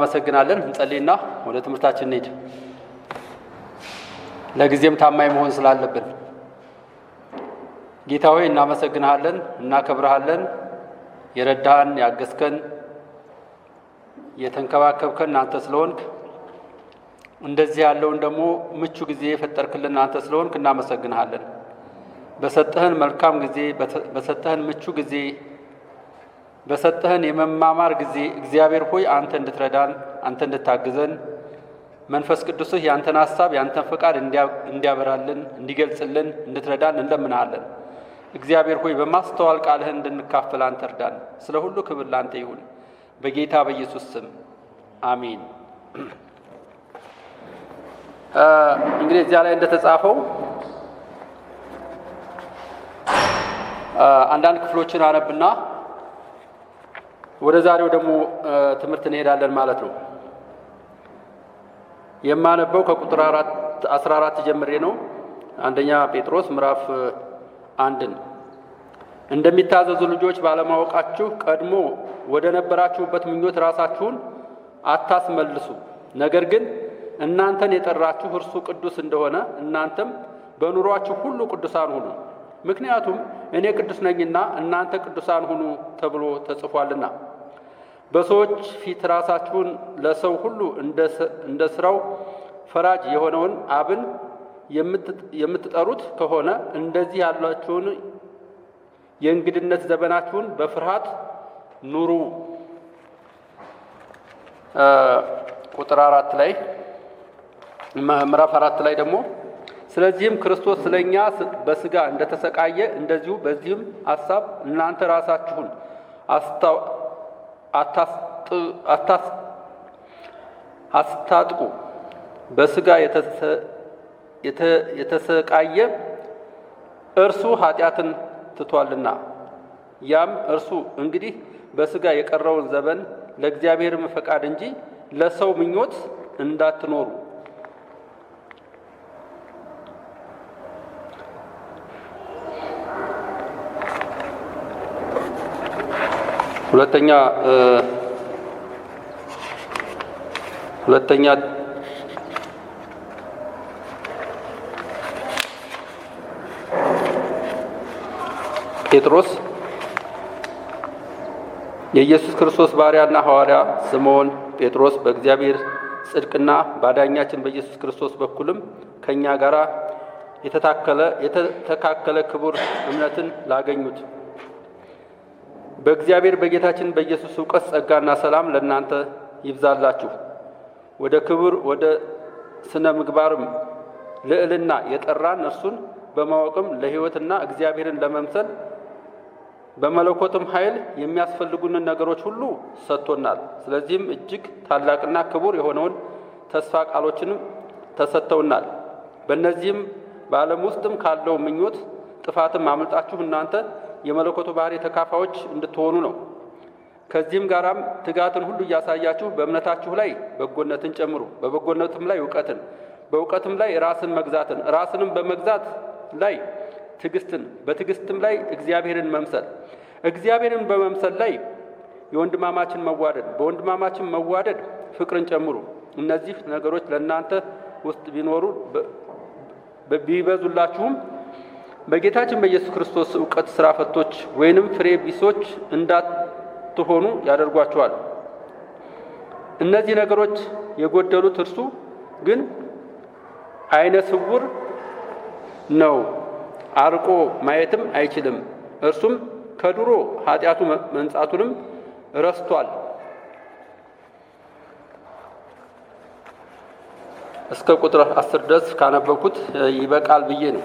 አመሰግናለን እንጸልይና ወደ ትምህርታችን እንሂድ። ለጊዜም ታማኝ መሆን ስላለብን ጌታ ሆይ እናመሰግናለን፣ እናከብርሃለን። የረዳህን ያገዝከን የተንከባከብከን አንተ ስለሆንክ እንደዚህ ያለውን ደግሞ ምቹ ጊዜ የፈጠርክልን አንተ ስለሆንክ እናመሰግናለን። በሰጠህን መልካም ጊዜ በሰጠህን ምቹ ጊዜ በሰጠህን የመማማር ጊዜ እግዚአብሔር ሆይ አንተ እንድትረዳን አንተ እንድታግዘን መንፈስ ቅዱስህ ያንተን ሐሳብ ያንተን ፈቃድ እንዲያበራልን እንዲገልጽልን እንድትረዳን እንለምናለን። እግዚአብሔር ሆይ በማስተዋል ቃልህን እንድንካፈል አንተ እርዳን። ስለ ሁሉ ክብር ላንተ ይሁን በጌታ በኢየሱስ ስም አሜን። እንግዲህ እዚያ ላይ እንደተጻፈው አንዳንድ ክፍሎችን አነብና ወደ ዛሬው ደግሞ ትምህርት እንሄዳለን ማለት ነው። የማነበው ከቁጥር 14 ጀምሬ ነው። አንደኛ ጴጥሮስ ምዕራፍ 1 እንደሚታዘዙ ልጆች ባለማወቃችሁ ቀድሞ ወደ ነበራችሁበት ምኞት ራሳችሁን አታስመልሱ። ነገር ግን እናንተን የጠራችሁ እርሱ ቅዱስ እንደሆነ እናንተም በኑሯችሁ ሁሉ ቅዱሳን ሁኑ። ምክንያቱም እኔ ቅዱስ ነኝና እናንተ ቅዱሳን ሁኑ ተብሎ ተጽፏልና። በሰዎች ፊት ራሳችሁን ለሰው ሁሉ እንደ ስራው ፈራጅ የሆነውን አብን የምትጠሩት ከሆነ እንደዚህ ያላችሁን የእንግድነት ዘመናችሁን በፍርሃት ኑሩ። ቁጥር 4 ላይ ምዕራፍ 4 ላይ ደግሞ ስለዚህም ክርስቶስ ስለኛ በስጋ እንደተሰቃየ እንደዚሁ በዚህም ሐሳብ እናንተ ራሳችሁን አስታጥቁ። በስጋ የተሰቃየ እርሱ ኃጢአትን ትቷልና፣ ያም እርሱ እንግዲህ በስጋ የቀረውን ዘመን ለእግዚአብሔርም ፈቃድ እንጂ ለሰው ምኞት እንዳትኖሩ ሁለተኛ ጴጥሮስ የኢየሱስ ክርስቶስ ባሪያና ሐዋርያ ስምዖን ጴጥሮስ በእግዚአብሔር ጽድቅና ባዳኛችን በኢየሱስ ክርስቶስ በኩልም ከኛ ጋር የተካከለ ክቡር እምነትን ላገኙት በእግዚአብሔር በጌታችን በኢየሱስ ዕውቀት ጸጋና ሰላም ለእናንተ ይብዛላችሁ። ወደ ክብር ወደ ስነ ምግባርም ልዕልና የጠራን እርሱን በማወቅም ለሕይወትና እግዚአብሔርን ለመምሰል በመለኮትም ኃይል የሚያስፈልጉንን ነገሮች ሁሉ ሰጥቶናል። ስለዚህም እጅግ ታላቅና ክቡር የሆነውን ተስፋ ቃሎችንም ተሰጥተውናል። በእነዚህም በዓለም ውስጥም ካለው ምኞት ጥፋትም አምልጣችሁ እናንተ የመለኮቱ ባህሪ ተካፋዮች እንድትሆኑ ነው። ከዚህም ጋራም ትጋትን ሁሉ እያሳያችሁ በእምነታችሁ ላይ በጎነትን ጨምሩ፣ በበጎነትም ላይ እውቀትን፣ በእውቀትም ላይ ራስን መግዛትን፣ ራስንም በመግዛት ላይ ትዕግስትን፣ በትዕግስትም ላይ እግዚአብሔርን መምሰል፣ እግዚአብሔርን በመምሰል ላይ የወንድማማችን መዋደድ፣ በወንድማማችን መዋደድ ፍቅርን ጨምሩ። እነዚህ ነገሮች ለእናንተ ውስጥ ቢኖሩ ቢበዙላችሁም በጌታችን በኢየሱስ ክርስቶስ ዕውቀት ሥራ ፈቶች ወይንም ፍሬ ቢሶች እንዳትሆኑ ያደርጓቸዋል። እነዚህ ነገሮች የጎደሉት እርሱ ግን ዓይነ ስውር ነው፣ አርቆ ማየትም አይችልም። እርሱም ከድሮ ኃጢአቱ መንጻቱንም ረስቷል። እስከ ቁጥር 10 ድረስ ካነበብኩት ይበቃል ብዬ ነው።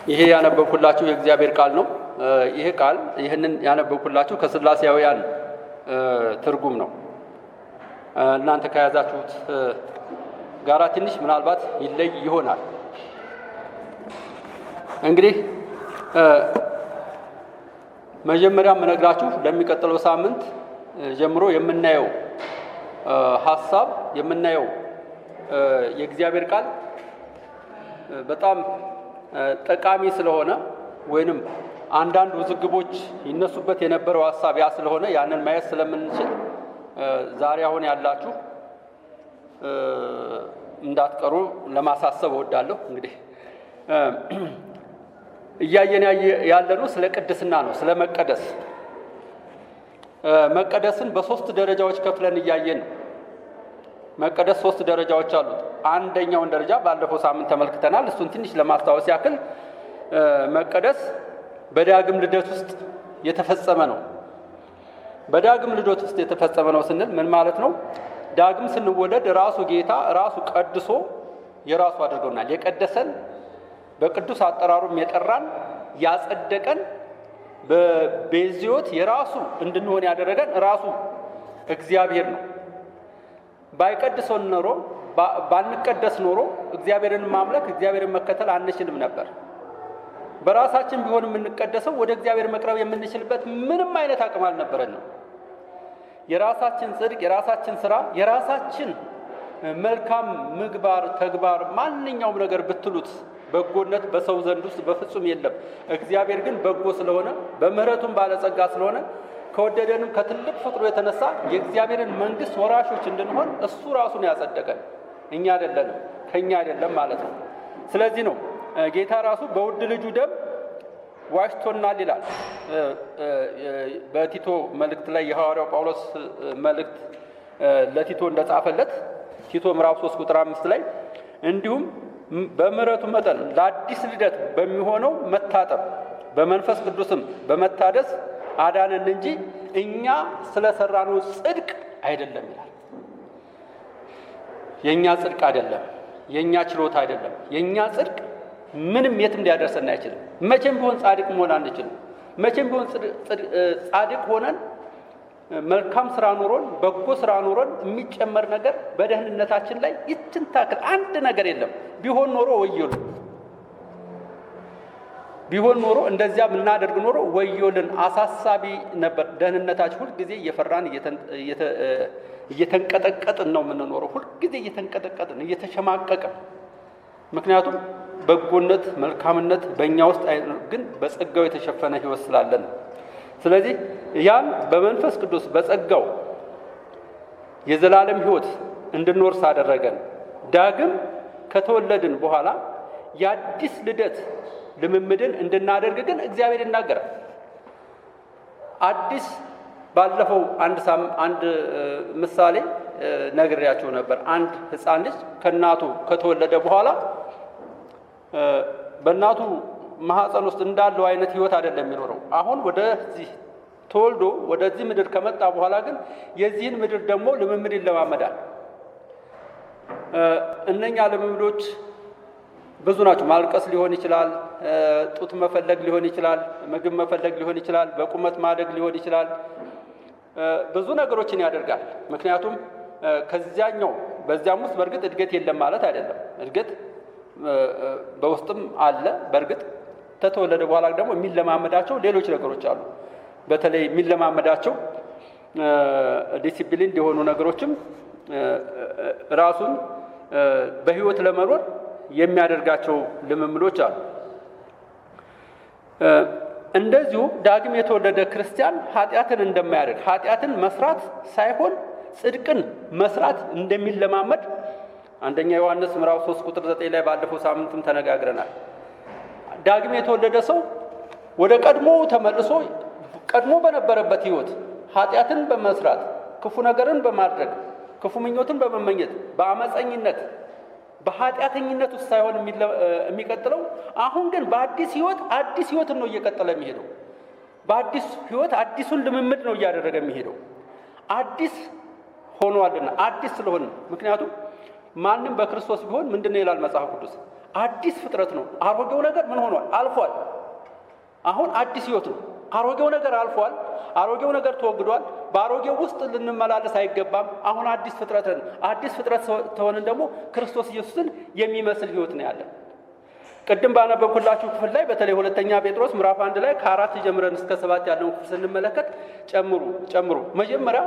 ይሄ ያነበብኩላችሁ የእግዚአብሔር ቃል ነው። ይሄ ቃል ይህንን ያነበብኩላችሁ ከሥላሴያውያን ትርጉም ነው። እናንተ ከያዛችሁት ጋራ ትንሽ ምናልባት ይለይ ይሆናል። እንግዲህ መጀመሪያ የምነግራችሁ ለሚቀጥለው ሳምንት ጀምሮ የምናየው ሐሳብ የምናየው የእግዚአብሔር ቃል በጣም ጠቃሚ ስለሆነ ወይንም አንዳንድ ውዝግቦች ይነሱበት የነበረው ሐሳብ ያ ስለሆነ ያንን ማየት ስለምንችል ዛሬ አሁን ያላችሁ እንዳትቀሩ ለማሳሰብ እወዳለሁ። እንግዲህ እያየን ያለነው ስለ ቅድስና ነው፣ ስለ መቀደስ። መቀደስን በሶስት ደረጃዎች ከፍለን እያየን ነው። መቀደስ ሶስት ደረጃዎች አሉት። አንደኛውን ደረጃ ባለፈው ሳምንት ተመልክተናል። እሱን ትንሽ ለማስታወስ ያክል መቀደስ በዳግም ልደት ውስጥ የተፈጸመ ነው። በዳግም ልደት ውስጥ የተፈጸመ ነው ስንል ምን ማለት ነው? ዳግም ስንወለድ ራሱ ጌታ ራሱ ቀድሶ የራሱ አድርገውናል። የቀደሰን በቅዱስ አጠራሩም የጠራን ያጸደቀን በቤዝዮት የራሱ እንድንሆን ያደረገን ራሱ እግዚአብሔር ነው። ባይቀድሰን ኖሮ ባንቀደስ ኖሮ እግዚአብሔርን ማምለክ እግዚአብሔርን መከተል አንችልም ነበር። በራሳችን ቢሆን የምንቀደሰው ወደ እግዚአብሔር መቅረብ የምንችልበት ምንም አይነት አቅም አልነበረንም። የራሳችን ጽድቅ፣ የራሳችን ስራ፣ የራሳችን መልካም ምግባር፣ ተግባር፣ ማንኛውም ነገር ብትሉት በጎነት በሰው ዘንድ ውስጥ በፍጹም የለም። እግዚአብሔር ግን በጎ ስለሆነ በምህረቱም ባለጸጋ ስለሆነ ከወደደንም ከትልቅ ፍቅሩ የተነሳ የእግዚአብሔርን መንግስት ወራሾች እንድንሆን እሱ ራሱን ያጸደቀን፣ እኛ አይደለንም፣ ከኛ አይደለም ማለት ነው። ስለዚህ ነው ጌታ ራሱ በውድ ልጁ ደም ዋሽቶናል ይላል። በቲቶ መልእክት ላይ የሐዋርያው ጳውሎስ መልእክት ለቲቶ እንደጻፈለት ቲቶ ምዕራፍ 3 ቁጥር 5 ላይ እንዲሁም በምህረቱ መጠን ለአዲስ ልደት በሚሆነው መታጠብ በመንፈስ ቅዱስም በመታደስ አዳነን እንጂ እኛ ስለሰራነው ጽድቅ አይደለም ይላል። የኛ ጽድቅ አይደለም፣ የኛ ችሎታ አይደለም። የኛ ጽድቅ ምንም የትም ሊያደርሰን አይችልም። መቼም ቢሆን ጻድቅ መሆን አንችልም። መቼም ቢሆን ጻድቅ ሆነን መልካም ስራ ኖሮን በጎ ስራ ኖሮን የሚጨመር ነገር በደህንነታችን ላይ ይችን ታክል አንድ ነገር የለም። ቢሆን ኖሮ ወዮልን፣ ቢሆን ኖሮ እንደዚያ ምናደርግ ኖሮ ወዮልን፣ አሳሳቢ ነበር። ደህንነታችን ሁልጊዜ እየፈራን እየተንቀጠቀጥን ነው የምንኖረው። ሁልጊዜ እየተንቀጠቀጥን እየተሸማቀቅን። ምክንያቱም በጎነት መልካምነት በእኛ ውስጥ ግን በጸጋው የተሸፈነ ህይወት ስላለን። ስለዚህ ያን በመንፈስ ቅዱስ በጸጋው የዘላለም ህይወት እንድንወርስ አደረገን። ዳግም ከተወለድን በኋላ የአዲስ ልደት ልምምድን እንድናደርግ ግን እግዚአብሔር ይናገራል። አዲስ ባለፈው አንድ ምሳሌ ነግሬያችሁ ነበር። አንድ ህፃን ልጅ ከእናቱ ከተወለደ በኋላ በእናቱ ማህፀን ውስጥ እንዳለው አይነት ህይወት አይደለም የሚኖረው። አሁን ወደዚህ ተወልዶ ወደዚህ ምድር ከመጣ በኋላ ግን የዚህን ምድር ደግሞ ልምምድ ይለማመዳል። እነኛ ልምምዶች ብዙ ናቸው። ማልቀስ ሊሆን ይችላል፣ ጡት መፈለግ ሊሆን ይችላል፣ ምግብ መፈለግ ሊሆን ይችላል፣ በቁመት ማደግ ሊሆን ይችላል። ብዙ ነገሮችን ያደርጋል። ምክንያቱም ከዚያኛው በዚያም ውስጥ በእርግጥ እድገት የለም ማለት አይደለም። እድገት በውስጥም አለ። በእርግጥ ከተወለደ በኋላ ደግሞ የሚለማመዳቸው ሌሎች ነገሮች አሉ። በተለይ የሚለማመዳቸው ዲሲፕሊን የሆኑ ነገሮችም ራሱን በህይወት ለመኖር የሚያደርጋቸው ልምምዶች አሉ። እንደዚሁ ዳግም የተወለደ ክርስቲያን ኃጢአትን እንደማያደርግ ኃጢአትን መስራት ሳይሆን ጽድቅን መስራት እንደሚለማመድ አንደኛ ዮሐንስ ምዕራፍ 3 ቁጥር 9 ላይ ባለፈው ሳምንትም ተነጋግረናል። ዳግም የተወለደ ሰው ወደ ቀድሞ ተመልሶ ቀድሞ በነበረበት ህይወት ኃጢአትን በመስራት ክፉ ነገርን በማድረግ ክፉ ምኞትን በመመኘት በአመፀኝነት በኃጢአተኝነት ውስጥ ሳይሆን የሚቀጥለው አሁን ግን በአዲስ ህይወትን ነው እየቀጠለ የሚሄደው። በአዲስ ህይወት አዲሱን ልምምድ ነው እያደረገ የሚሄደው። አዲስ ሆኗልና አዲስ ስለሆነ ምክንያቱም ማንም በክርስቶስ ቢሆን ምንድነው ይላል መጽሐፍ ቅዱስ? አዲስ ፍጥረት ነው። አሮጌው ነገር ምን ሆኗል? አልፏል። አሁን አዲስ ህይወት ነው። አሮጌው ነገር አልፏል። አሮጌው ነገር ተወግዷል። በአሮጌው ውስጥ ልንመላለስ አይገባም። አሁን አዲስ ፍጥረት ነን። አዲስ ፍጥረት ተሆንን ደግሞ ክርስቶስ ኢየሱስን የሚመስል ህይወት ነው ያለን። ቅድም ባነበብኩላችሁ ክፍል ላይ በተለይ ሁለተኛ ጴጥሮስ ምዕራፍ 1 ላይ ከ4 ጀምረን እስከ 7 ያለውን ክፍል ስንመለከት ጨምሩ። መጀመሪያ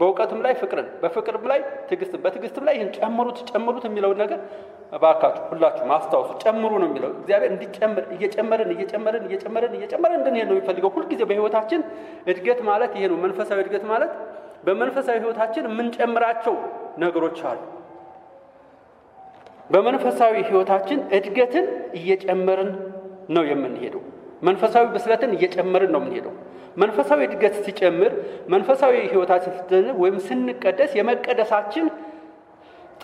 በእውቀትም ላይ ፍቅርን፣ በፍቅርም ላይ ትዕግስትን፣ በትዕግስትም ላይ ይህን ጨምሩት የሚለውን ነገር እባካችሁ ሁላችሁ ማስታወሱ። ጨምሩ ነው የሚለው እግዚአብሔር። እንዲጨምር እየጨመርን እንድንሄድ ነው የሚፈልገው። ሁልጊዜ በህይወታችን እድገት ማለት ይሄ ነው። መንፈሳዊ እድገት ማለት በመንፈሳዊ ህይወታችን የምንጨምራቸው ነገሮች አሉ። በመንፈሳዊ ህይወታችን እድገትን እየጨመርን ነው የምንሄደው። መንፈሳዊ ብስለትን እየጨመርን ነው የምንሄደው። መንፈሳዊ እድገት ሲጨምር መንፈሳዊ ህይወታችን ወይም ስንቀደስ የመቀደሳችን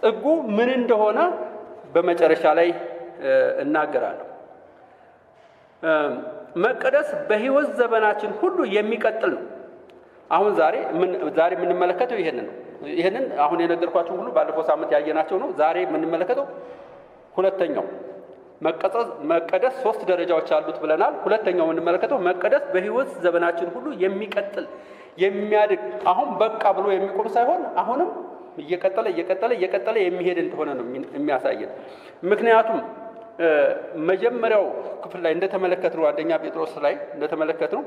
ጥጉ ምን እንደሆነ በመጨረሻ ላይ እናገራለሁ። መቀደስ በህይወት ዘመናችን ሁሉ የሚቀጥል ነው። አሁን ዛሬ የምንመለከተው ይሄንን አሁን የነገርኳችሁ ሁሉ ባለፈው ሳምንት ያየናቸው ነው። ዛሬ የምንመለከተው ሁለተኛው መቀደስ 3 ደረጃዎች አሉት ብለናል። ሁለተኛው የምንመለከተው መቀደስ በህይወት ዘመናችን ሁሉ የሚቀጥል የሚያድግ፣ አሁን በቃ ብሎ የሚቆም ሳይሆን አሁንም እየቀጠለ የሚሄድ እንደሆነ ነው የሚያሳየን። ምክንያቱም መጀመሪያው ክፍል ላይ እንደተመለከትነው አንደኛ ጴጥሮስ ላይ እንደተመለከትነው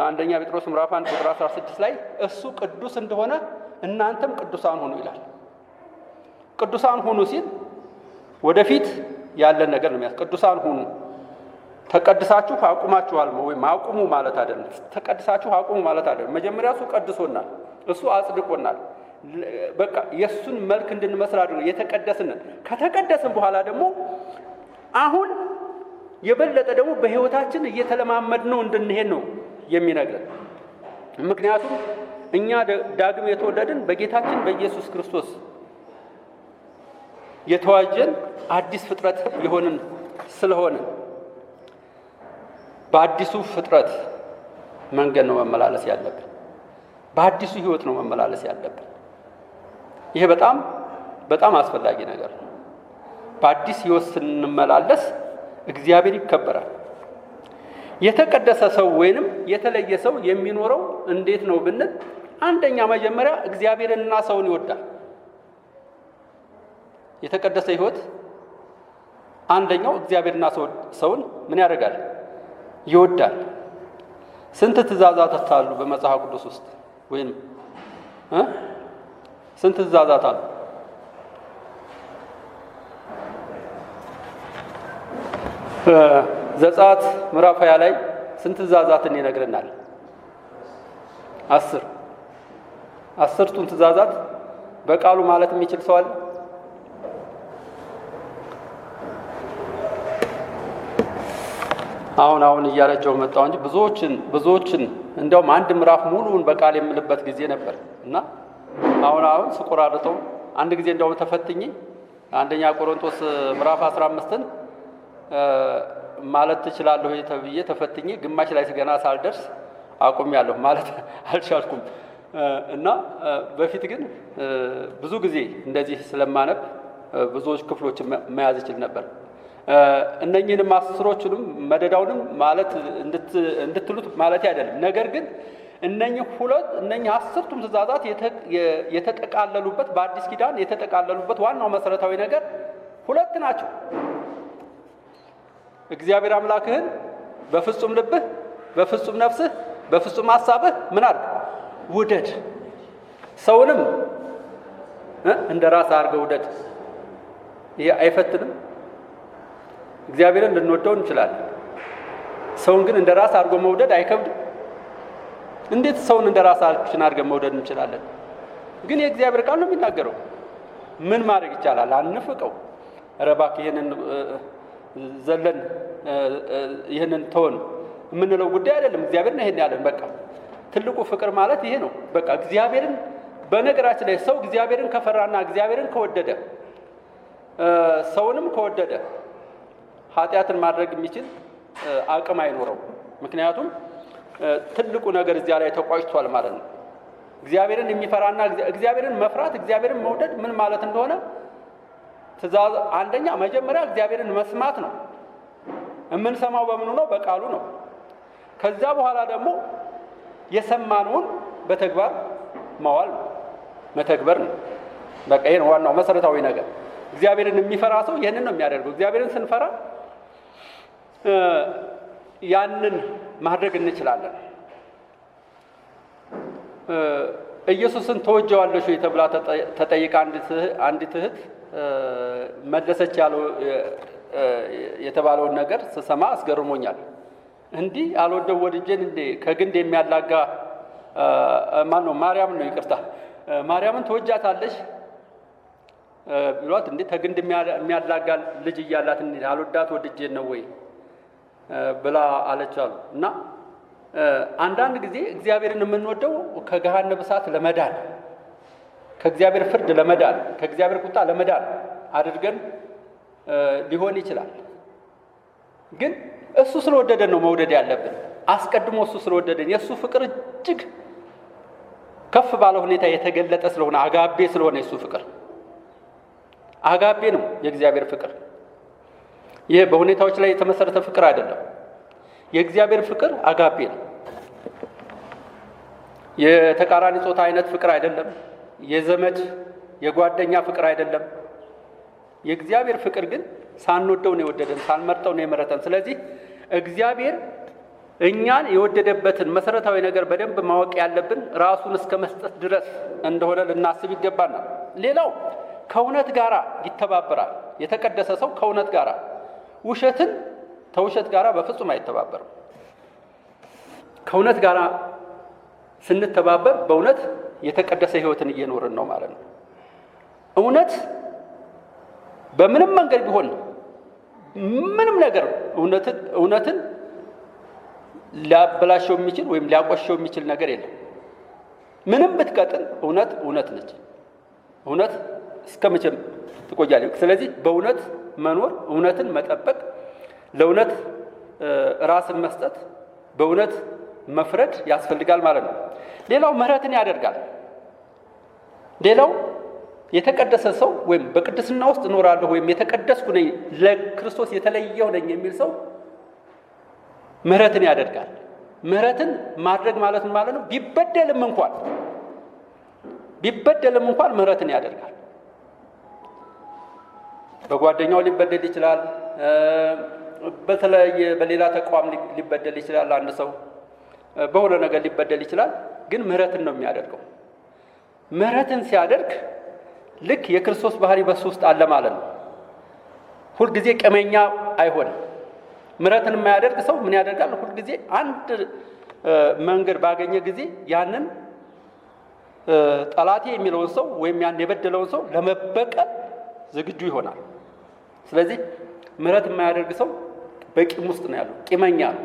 አንደኛ ጴጥሮስ ምዕራፍ 1 ቁጥር 16 ላይ እሱ ቅዱስ እንደሆነ እናንተም ቅዱሳን ሁኑ ይላል። ቅዱሳን ሁኑ ሲል ወደፊት ያለን ነገር ነው የሚያስ ቅዱሳን ሁኑ። ተቀድሳችሁ አቁማችኋል ወይም አቁሙ ማለት አይደለም። ተቀድሳችሁ አቁሙ ማለት አይደለም። መጀመሪያ እሱ ቀድሶናል፣ እሱ አጽድቆናል። በቃ የሱን መልክ እንድንመስል አድርጎ የተቀደስን። ከተቀደስን በኋላ ደግሞ አሁን የበለጠ ደግሞ በህይወታችን እየተለማመድነው እንድንሄድ ነው የሚነግረን። ምክንያቱም እኛ ዳግም የተወለድን በጌታችን በኢየሱስ ክርስቶስ የተዋጀን አዲስ ፍጥረት የሆንን ስለሆነ በአዲሱ ፍጥረት መንገድ ነው መመላለስ ያለብን። በአዲሱ ህይወት ነው መመላለስ ያለብን። ይሄ በጣም በጣም አስፈላጊ ነገር ነው። በአዲስ ህይወት ስንመላለስ እግዚአብሔር ይከበራል። የተቀደሰ ሰው ወይንም የተለየ ሰው የሚኖረው እንዴት ነው ብንል፣ አንደኛ መጀመሪያ እግዚአብሔርንና ሰውን ይወዳል። የተቀደሰ ህይወት አንደኛው እግዚአብሔርና ሰውን ምን ያደርጋል? ይወዳል። ስንት ትእዛዛት አሉ በመጽሐፍ ቅዱስ ውስጥ? ወይም ስንት ትእዛዛት አሉ? ዘጸአት ምዕራፍ 20 ላይ ስንት ትእዛዛትን ይነግረናል? 10 10ቱን ትእዛዛት በቃሉ ማለት የሚችል ሰው አለ? አሁን እያረጀው መጣው እንጂ ብዙዎችን እንደውም አንድ ምዕራፍ ሙሉውን በቃል የምልበት ጊዜ ነበር እና አሁን ስቆራርጠው አንድ ጊዜ እንደውም ተፈትኜ አንደኛ ቆሮንቶስ ምዕራፍ 15ን ማለት ትችላለህ ተብዬ ተፈትኜ ግማሽ ላይ ገና ሳልደርስ አቁሜያለሁ ማለት አልቻልኩም። እና በፊት ግን ብዙ ጊዜ እንደዚህ ስለማነብ ብዙዎች ክፍሎችን መያዝ ይችል ነበር። እነኚህንም 10ዎቹንም መደዳውንም ማለት እንድትሉት ማለት አይደለም። ነገር ግን እነኚህ 10ቱም ትእዛዛት የተጠቃለሉበት በአዲስ ኪዳን የተጠቃለሉበት ዋናው መሰረታዊ ነገር 2 ናቸው። እግዚአብሔር አምላክህን በፍጹም ልብህ፣ በፍጹም ነፍስህ፣ በፍጹም ሐሳብህ ምን አድርግ? ውደድ። ሰውንም እንደ ራስህ አድርገህ ውደድ። ይሄ አይፈትንም? እግዚአብሔርን ልንወደው እንችላለን። ሰውን ግን እንደ ራስ አድርጎ መውደድ አይከብድም? እንዴት ሰውን እንደ ራሳችን አድርገን መውደድ እንችላለን? ግን የእግዚአብሔር ቃል ነው የሚናገረው። ምን ማድረግ ይቻላል? አንፍቀው። ኧረ እባክህ ይሄንን ዘለን ይሄንን ተወን የምንለው ጉዳይ አይደለም። እግዚአብሔር ነው ይሄን ያለን። በቃ ትልቁ ፍቅር ማለት ይሄ ነው። በቃ እግዚአብሔርን በነገራችን ላይ ሰው እግዚአብሔርን ከፈራና እግዚአብሔርን ከወደደ ሰውንም ከወደደ ኃጢአትን ማድረግ የሚችል አቅም አይኖረው። ምክንያቱም ትልቁ ነገር እዚያ ላይ ተቋጭቷል ማለት ነው። እግዚአብሔርን የሚፈራና እግዚአብሔርን መፍራት እግዚአብሔርን መውደድ ምን ማለት እንደሆነ ትእዛዝ አንደኛ መጀመሪያ እግዚአብሔርን መስማት ነው። የምንሰማው በምኑ ነው? በቃሉ ነው። ከዛ በኋላ ደግሞ የሰማነውን በተግባር ማዋል ነው፣ መተግበር ነው። በቃ ይሄ ነው ዋናው መሰረታዊ ነገር። እግዚአብሔርን የሚፈራ ሰው ይሄንን ነው የሚያደርገው። እግዚአብሔርን ስንፈራ ያንን ማድረግ እንችላለን። ኢየሱስን ተወጀዋለሽ ወይ ተብላ ተጠይቃ አንዲት እህት መለሰች ያለው የተባለውን ነገር ስሰማ አስገርሞኛል። እንዲህ አልወደው ወድጄን እንዴ ከግንድ የሚያላጋ ማነው ማርያም ነው ይቅርታ ማርያምን ተወጃታለሽ ብሏት እንዴ ከግንድ የሚያላጋ ልጅ እያላት እንዴ አልወዳት ወድጄን ነው ወይ ብላ አለቻሉ። እና አንዳንድ ጊዜ እግዚአብሔርን የምንወደው ከገሃነመ እሳት ለመዳን ከእግዚአብሔር ፍርድ ለመዳን ከእግዚአብሔር ቁጣ ለመዳን አድርገን ሊሆን ይችላል። ግን እሱ ስለወደደን ነው መውደድ ያለብን። አስቀድሞ እሱ ስለወደደን የእሱ ፍቅር እጅግ ከፍ ባለ ሁኔታ የተገለጠ ስለሆነ አጋቤ ስለሆነ የእሱ ፍቅር አጋቤ ነው የእግዚአብሔር ፍቅር። ይሄ በሁኔታዎች ላይ የተመሰረተ ፍቅር አይደለም። የእግዚአብሔር ፍቅር አጋቤ ነው። የተቃራኒ ጾታ አይነት ፍቅር አይደለም። የዘመድ የጓደኛ ፍቅር አይደለም። የእግዚአብሔር ፍቅር ግን ሳንወደው ነው የወደደን፣ ሳንመርጠው ነው የመረጠን። ስለዚህ እግዚአብሔር እኛን የወደደበትን መሰረታዊ ነገር በደንብ ማወቅ ያለብን ራሱን እስከ መስጠት ድረስ እንደሆነ ልናስብ ይገባናል። ሌላው ከእውነት ጋር ይተባበራል። የተቀደሰ ሰው ከእውነት ጋር ተውሸት ጋር በፍጹም አይተባበርም። ከእውነት ጋር ስንተባበር በእውነት የተቀደሰ ሕይወትን እየኖርን ነው ማለት ነው። እውነት በምንም መንገድ ቢሆን ምንም ነገር እውነትን ሊያበላሸው የሚችል ወይም ሊያቆሸው የሚችል ነገር የለም። ምንም ብትቀጥል እውነት ነች። እውነት እስከመቼም ትቆያለች። ስለዚህ በእውነት መኖር፣ እውነትን መጠበቅ፣ ለእውነት ራስን መስጠት፣ በእውነት መፍረድ ያስፈልጋል ማለት ነው። ሌላው ምህረትን ያደርጋል። ሌላው የተቀደሰ ሰው ወይም በቅድስና ውስጥ እኖራለሁ ወይም የተቀደስኩ ነኝ ለክርስቶስ የተለየው ነኝ የሚል ሰው ምህረትን ያደርጋል። ምህረትን ማድረግ ማለት ነው ቢበደልም እንኳን ምህረትን ያደርጋል። በጓደኛው ሊበደል ይችላል። በተለያየ በሌላ ተቋም ሊበደል ይችላል። አንድ ሰው በሆነ ነገር ሊበደል ይችላል። ግን ምህረትን ነው የሚያደርገው። ምህረትን ሲያደርግ ልክ የክርስቶስ ባህሪ በሱ ውስጥ አለ ማለት ነው። ሁልጊዜ ቀመኛ አይሆንም። ምህረትን የማያደርግ ሰው ምን ያደርጋል? ሁልጊዜ አንድ መንገድ ባገኘ ጊዜ ያንን ጠላቴ የሚለውን ሰው ወይም ያን የበደለውን ሰው ለመበቀል ዝግጁ ይሆናል። ስለዚህ ምህረት የማያደርግ ሰው በቂም ውስጥ ነው ያለው፣ ቂመኛ ነው።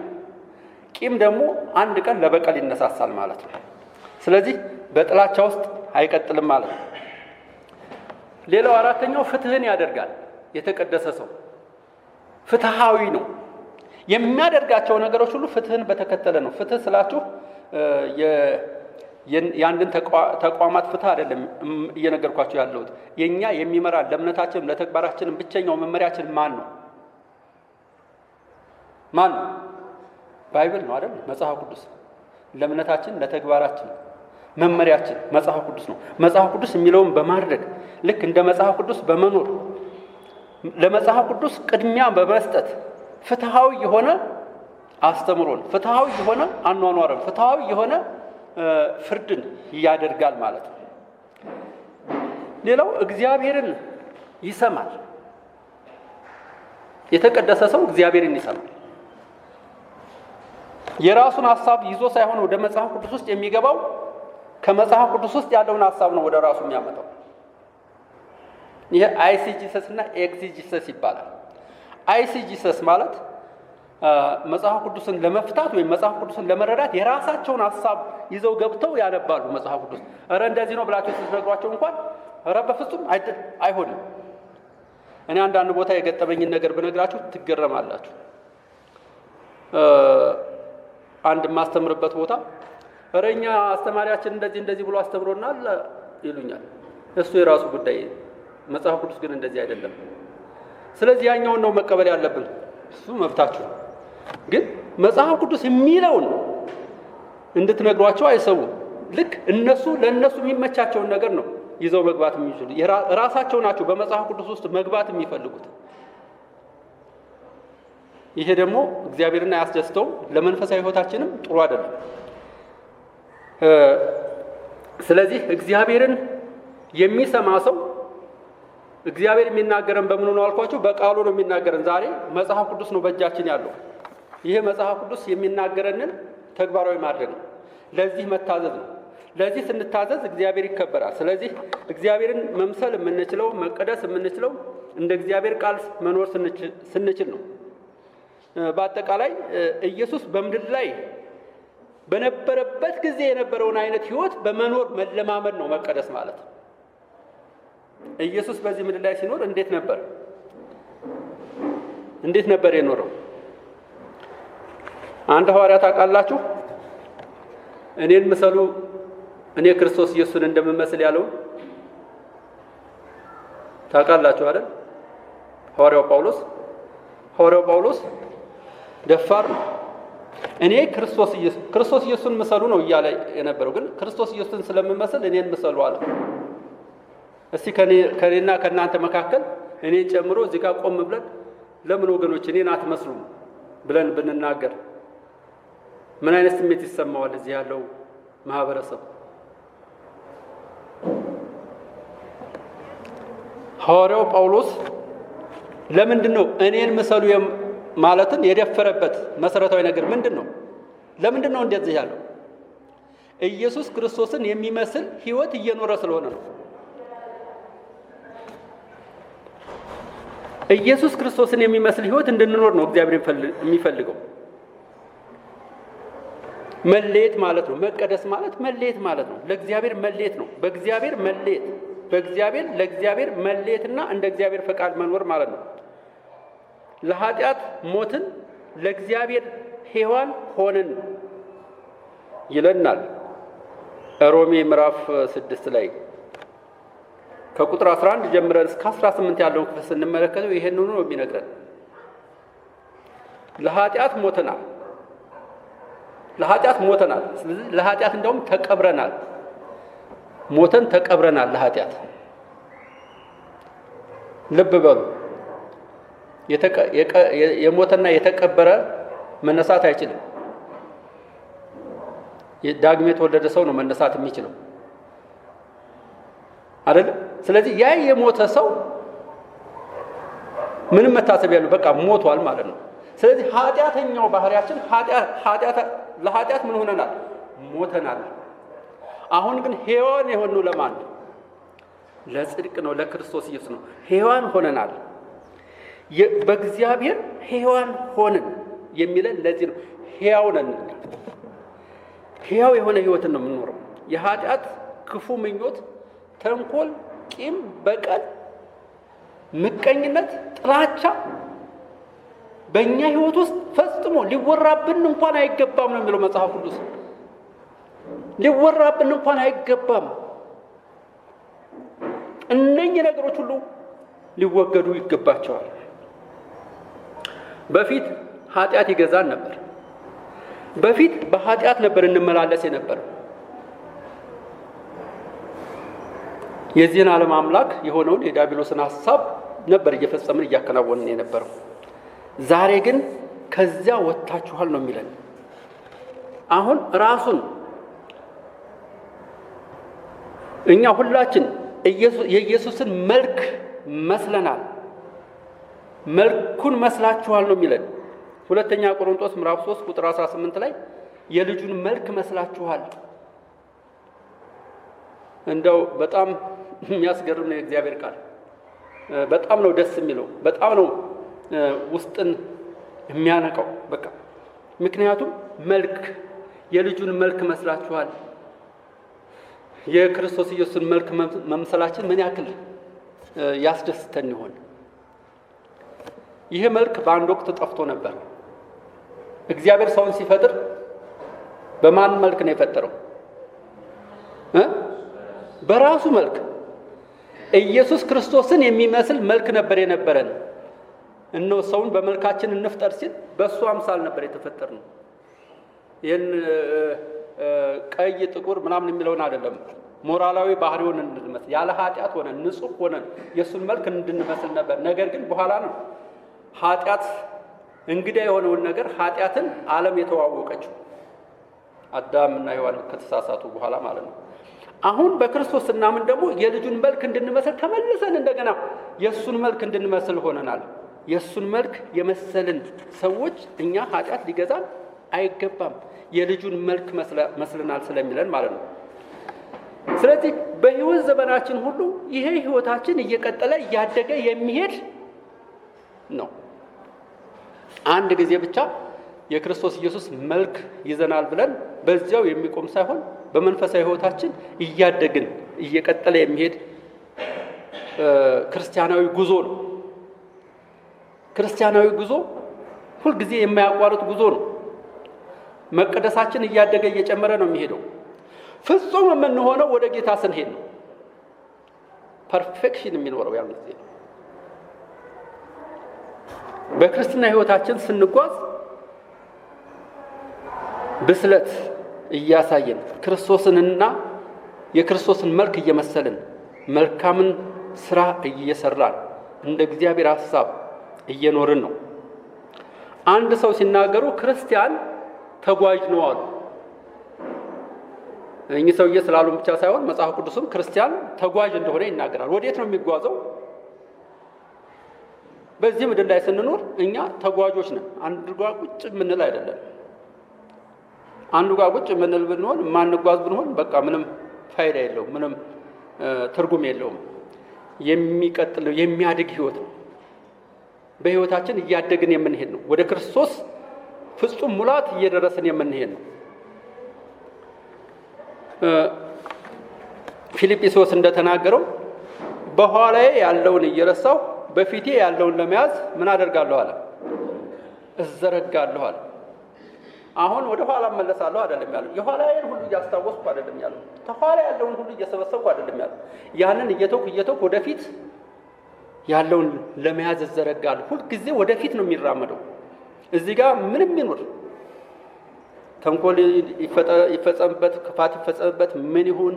ቂም ደግሞ አንድ ቀን ለበቀል ይነሳሳል ማለት ነው። ስለዚህ በጥላቻ ውስጥ አይቀጥልም ማለት ነው። ሌላው አራተኛው ፍትህን ያደርጋል። የተቀደሰ ሰው ፍትሃዊ ነው። የሚያደርጋቸው ነገሮች ሁሉ ፍትህን በተከተለ ነው። ፍትህ ስላችሁ የአንድን ተቋማት ፍትህ አይደለም እየነገርኳችሁ ያለሁት። የኛ የሚመራን ለእምነታችን ለተግባራችን ብቸኛው መመሪያችን ማን ነው? ባይብል ነው አይደል? መጽሐፍ ቅዱስ። ለእምነታችን ለተግባራችን መመሪያችን መጽሐፍ ቅዱስ ነው። መጽሐፍ ቅዱስ የሚለውን በማድረግ ልክ እንደ መጽሐፍ ቅዱስ በመኖር ለመጽሐፍ ቅዱስ ቅድሚያ በመስጠት ፍትሃዊ የሆነ አስተምሮን፣ ፍትሃዊ የሆነ አኗኗርን፣ ፍትሃዊ የሆነ ፍርድን ያደርጋል ማለት ነው። ሌላው እግዚአብሔርን ይሰማል። የተቀደሰ ሰው እግዚአብሔርን ይሰማል። የራሱን ሐሳብ ይዞ ሳይሆን ወደ መጽሐፍ ቅዱስ ውስጥ የሚገባው ከመጽሐፍ ቅዱስ ውስጥ ያለውን ሐሳብ ነው ወደ ራሱ የሚያመጣው። ይሄ አይሲጂሰስ እና ኤክሲጂሰስ ይባላል። አይሲጂሰስ ማለት መጽሐፍ ቅዱስን ለመፍታት ወይም መጽሐፍ ቅዱስን ለመረዳት የራሳቸውን ሐሳብ ይዘው ገብተው ያነባሉ። መጽሐፍ ቅዱስ እንደዚህ ነው ብላችሁ ስትነግሯቸው እንኳን በፍጹም አይሆንም። እኔ አንዳንድ ቦታ የገጠመኝን ነገር ብነግራችሁ ትገረማላችሁ። አንድ ማስተምርበት ቦታ እኛ አስተማሪያችን እንደዚህ ብሎ አስተምሮናል ይሉኛል። እሱ የራሱ ጉዳይ፣ መጽሐፍ ቅዱስ ግን እንደዚህ አይደለም። ስለዚህ ያኛውን ነው መቀበል ያለብን። እሱ መብታችሁ። ግን መጽሐፍ ቅዱስ የሚለውን እንድትነግሯቸው አይሰሙም። ልክ ለእነሱ የሚመቻቸውን ነገር ነው ይዘው መግባት የሚችሉ ራሳቸው ናቸው በመጽሐፍ ቅዱስ ውስጥ መግባት የሚፈልጉት። ይሄ ደግሞ እግዚአብሔርን አያስደስተውም፣ ለመንፈሳዊ ሕይወታችንም ጥሩ አይደለም። ስለዚህ እግዚአብሔርን የሚሰማ ሰው እግዚአብሔር የሚናገረን በምኑ ነው አልኳችሁ? በቃሉ ነው የሚናገረን። ዛሬ መጽሐፍ ቅዱስ ነው በእጃችን ያለው። ይሄ መጽሐፍ ቅዱስ የሚናገረንን ተግባራዊ ማድረግ ነው። ለዚህ መታዘዝ ነው። ለዚህ ስንታዘዝ እግዚአብሔር ይከበራል። ስለዚህ እግዚአብሔርን መምሰል የምንችለው መቀደስ የምንችለው እንደ እግዚአብሔር ቃል መኖር ስንችል ነው። በአጠቃላይ ኢየሱስ በምድር ላይ በነበረበት ጊዜ የነበረውን አይነት ህይወት በመኖር መለማመድ ነው መቀደስ ማለት። ኢየሱስ በዚህ ምድር ላይ ሲኖር እንዴት ነበር የኖረው? አንድ ሐዋርያ ታውቃላችሁ፣ እኔን ምሰሉ እኔ ክርስቶስ ኢየሱስን እንደምመስል ያለው ታውቃላችሁ አይደል? ሐዋርያው ጳውሎስ ደፋር ነው። እኔ ክርስቶስ ኢየሱስን ምሰሉ ነው እያለ የነበረው፣ ግን ክርስቶስ ኢየሱስን ስለምመስል እኔን ምሰሉ አለ። እስቲ ከኔና ከእናንተ መካከል እኔን ጨምሮ እዚህ ጋር ቆም ብለን ለምን ወገኖች እኔን አትመስሉም ብለን ብንናገር ምን አይነት ስሜት ይሰማዋል እዚህ ያለው ማህበረሰብ? ሐዋርያው ጳውሎስ ለምንድን ነው እኔን ምሰሉ ማለትን የደፈረበት መሰረታዊ ነገር ምንድን ነው? ለምንድን ነው እንደዚህ ያለው? ኢየሱስ ክርስቶስን የሚመስል ህይወት እየኖረ ስለሆነ ነው። ኢየሱስ ክርስቶስን የሚመስል ህይወት እንድንኖር ነው እግዚአብሔር የሚፈልገው። መለየት ማለት ነው። መቀደስ ማለት መለየት ማለት ነው። ለእግዚአብሔር መለየት ነው። ለእግዚአብሔር መለየትና እንደ እግዚአብሔር ፈቃድ መኖር ማለት ነው። ለኃጢአት ሞትን ለእግዚአብሔር ሕያዋን ሆንን ይለናል ሮሜ ምዕራፍ 6 ላይ ከቁጥር 11 ጀምረን እስከ 18 ያለውን ክፍል ስንመለከተው ይሄንኑ ነው የሚነግረን። ለኃጢአት ሞተናል። ስለዚህ ለኃጢአት እንደውም ተቀብረናል። ሞተን ተቀብረናል ለኃጢአት። ልብ በሉ፣ የሞተና የተቀበረ መነሳት አይችልም። ዳግም የተወለደ ሰው ነው መነሳት የሚችለው አይደል? ስለዚህ ያ የሞተ ሰው ምንም መታሰብ ያለው በቃ ሞቷል ማለት ነው። ስለዚህ ኃጢአተኛው ባህሪያችን ለኃጢአት ምን ሆነናል? ሞተናል። አሁን ግን ሕያዋን የሆነው ለማን ነው? ለጽድቅ ነው፣ ለክርስቶስ ኢየሱስ ነው። ሕያዋን ሆነናል። በእግዚአብሔር ሕያዋን ሆንን የሚለን ለዚህ ነው። ሕያው ነን። ሕያው የሆነ ህይወትን ነው የምንኖረው። የኃጢአት ክፉ ምኞት፣ ተንኮል፣ ቂም፣ በቀል፣ ምቀኝነት፣ ጥላቻ በእኛ ህይወት ውስጥ ፈጽሞ ሊወራብን እንኳን አይገባም ነው የሚለው መጽሐፍ ቅዱስ። ሊወራብን እንኳን አይገባም። እነኚህ ነገሮች ሁሉ ሊወገዱ ይገባቸዋል። በፊት ኃጢአት ይገዛን ነበር። በፊት በኃጢአት ነበር እንመላለስ የነበረው። የዚህን ዓለም አምላክ የሆነውን የዲያብሎስን ሐሳብ ነበር እየፈጸምን እያከናወንን የነበረው። ዛሬ ግን ከዚያ ወጥታችኋል ነው የሚለን። አሁን ራሱን እኛ ሁላችን የኢየሱስን መልክ መስለናል። መልኩን መስላችኋል ነው የሚለን። ሁለተኛ ቆሮንቶስ ምዕራፍ 3 ቁጥር 18 ላይ የልጁን መልክ መስላችኋል። እንደው በጣም የሚያስገርም ነው የእግዚአብሔር ቃል። በጣም ነው ደስ የሚለው። በጣም ነው ውስጥን የሚያነቃው። በቃ ምክንያቱም የልጁን መልክ መስላችኋል። የክርስቶስ ኢየሱስን መልክ መምሰላችን ምን ያክል ያስደስተን ይሆን? ይሄ መልክ በአንድ ወቅት ጠፍቶ ነበር። እግዚአብሔር ሰውን ሲፈጥር በማን መልክ ነው የፈጠረው? በራሱ መልክ። ኢየሱስ ክርስቶስን የሚመስል መልክ ነበር የነበረን። እነሆ ሰውን በመልካችን እንፍጠር ሲል በእሱ አምሳል ነበር የተፈጠርነው። ይህን ቀይ ጥቁር ምናምን የሚለውን አይደለም። ሞራላዊ ባህሪውን እንድንመስል፣ ያለ ኃጢአት ሆነን ንጹህ ሆነን የእሱን መልክ እንድንመስል ነበር። ነገር ግን በኋላ ነው ኃጢአት እንግዳ የሆነውን ነገር ኃጢአትን ዓለም የተዋወቀችው አዳምና ሔዋን ከተሳሳቱ በኋላ ማለት ነው። አሁን በክርስቶስ ስናምን ደግሞ የልጁን መልክ እንድንመስል ተመልሰን እንደገና የእሱን መልክ እንድንመስል ሆነናል። የእሱን መልክ የመሰልን ሰዎች እኛ ኃጢአት ሊገዛን አይገባም። የልጁን መልክ መስለናል ስለሚለን ማለት ነው። ስለዚህ በሕይወት ዘመናችን ሁሉ ይሄ ሕይወታችን እየቀጠለ እያደገ የሚሄድ ነው። አንድ ጊዜ ብቻ የክርስቶስ ኢየሱስ መልክ ይዘናል ብለን በዚያው የሚቆም ሳይሆን በመንፈሳዊ ሕይወታችን እያደግን እየቀጠለ የሚሄድ ክርስቲያናዊ ጉዞ ነው። ክርስቲያናዊ ጉዞ ሁልጊዜ የማያቋርጥ ጉዞ ነው። መቀደሳችን እያደገ እየጨመረ ነው የሚሄደው። ፍጹም የምንሆነው ወደ ጌታ ስንሄድ ነው። ፐርፌክሽን የሚኖረው ያን ጊዜ ነው። በክርስትና ሕይወታችን ስንጓዝ ብስለት እያሳየን ክርስቶስንና የክርስቶስን መልክ እየመሰልን መልካምን ስራ እየሰራን እንደ እግዚአብሔር ሐሳብ እየኖርን ነው። አንድ ሰው ሲናገሩ ክርስቲያን ተጓዥ ነው አሉ። እኚህ ሰውዬ ስላሉን ብቻ ሳይሆን መጽሐፍ ቅዱስም ክርስቲያን ተጓዥ እንደሆነ ይናገራል። ወዴት ነው የሚጓዘው? በዚህ ምድር ላይ ስንኖር እኛ ተጓዦች ነን። አንዱ ጋር ቁጭ የምንል አይደለም። አንዱ ጋር ቁጭ የምንል ብንሆን ማንጓዝ ብንሆን በቃ ምንም ፋይዳ የለውም፣ ምንም ትርጉም የለውም። የሚቀጥል የሚያድግ ህይወት ነው። በህይወታችን እያደግን የምንሄድ ነው። ወደ ክርስቶስ ፍጹም ሙላት እየደረስን የምንሄድ ነው። ፊልጵስዩስ እንደተናገረው በኋላዬ ያለውን እየረሳሁ በፊቴ ያለውን ለመያዝ ምን አደርጋለሁ አለ? እዘረጋለሁ አለ። አሁን ወደ ኋላ እመለሳለሁ አይደለም ያለው። የኋላዬን ሁሉ እያስታወስኩ አይደለም ያለው። ተኋላ ያለውን ሁሉ እየሰበሰብኩ አይደለም ያለው። ያንን እየተውኩ ወደፊት ያለውን ለመያዝ እዘረጋለሁ። ሁልጊዜ ወደፊት ነው የሚራመደው። እዚህ ጋር ምንም ይኑር፣ ተንኮል ይፈጸምበት፣ ክፋት ይፈጸምበት፣ ምን ይሁን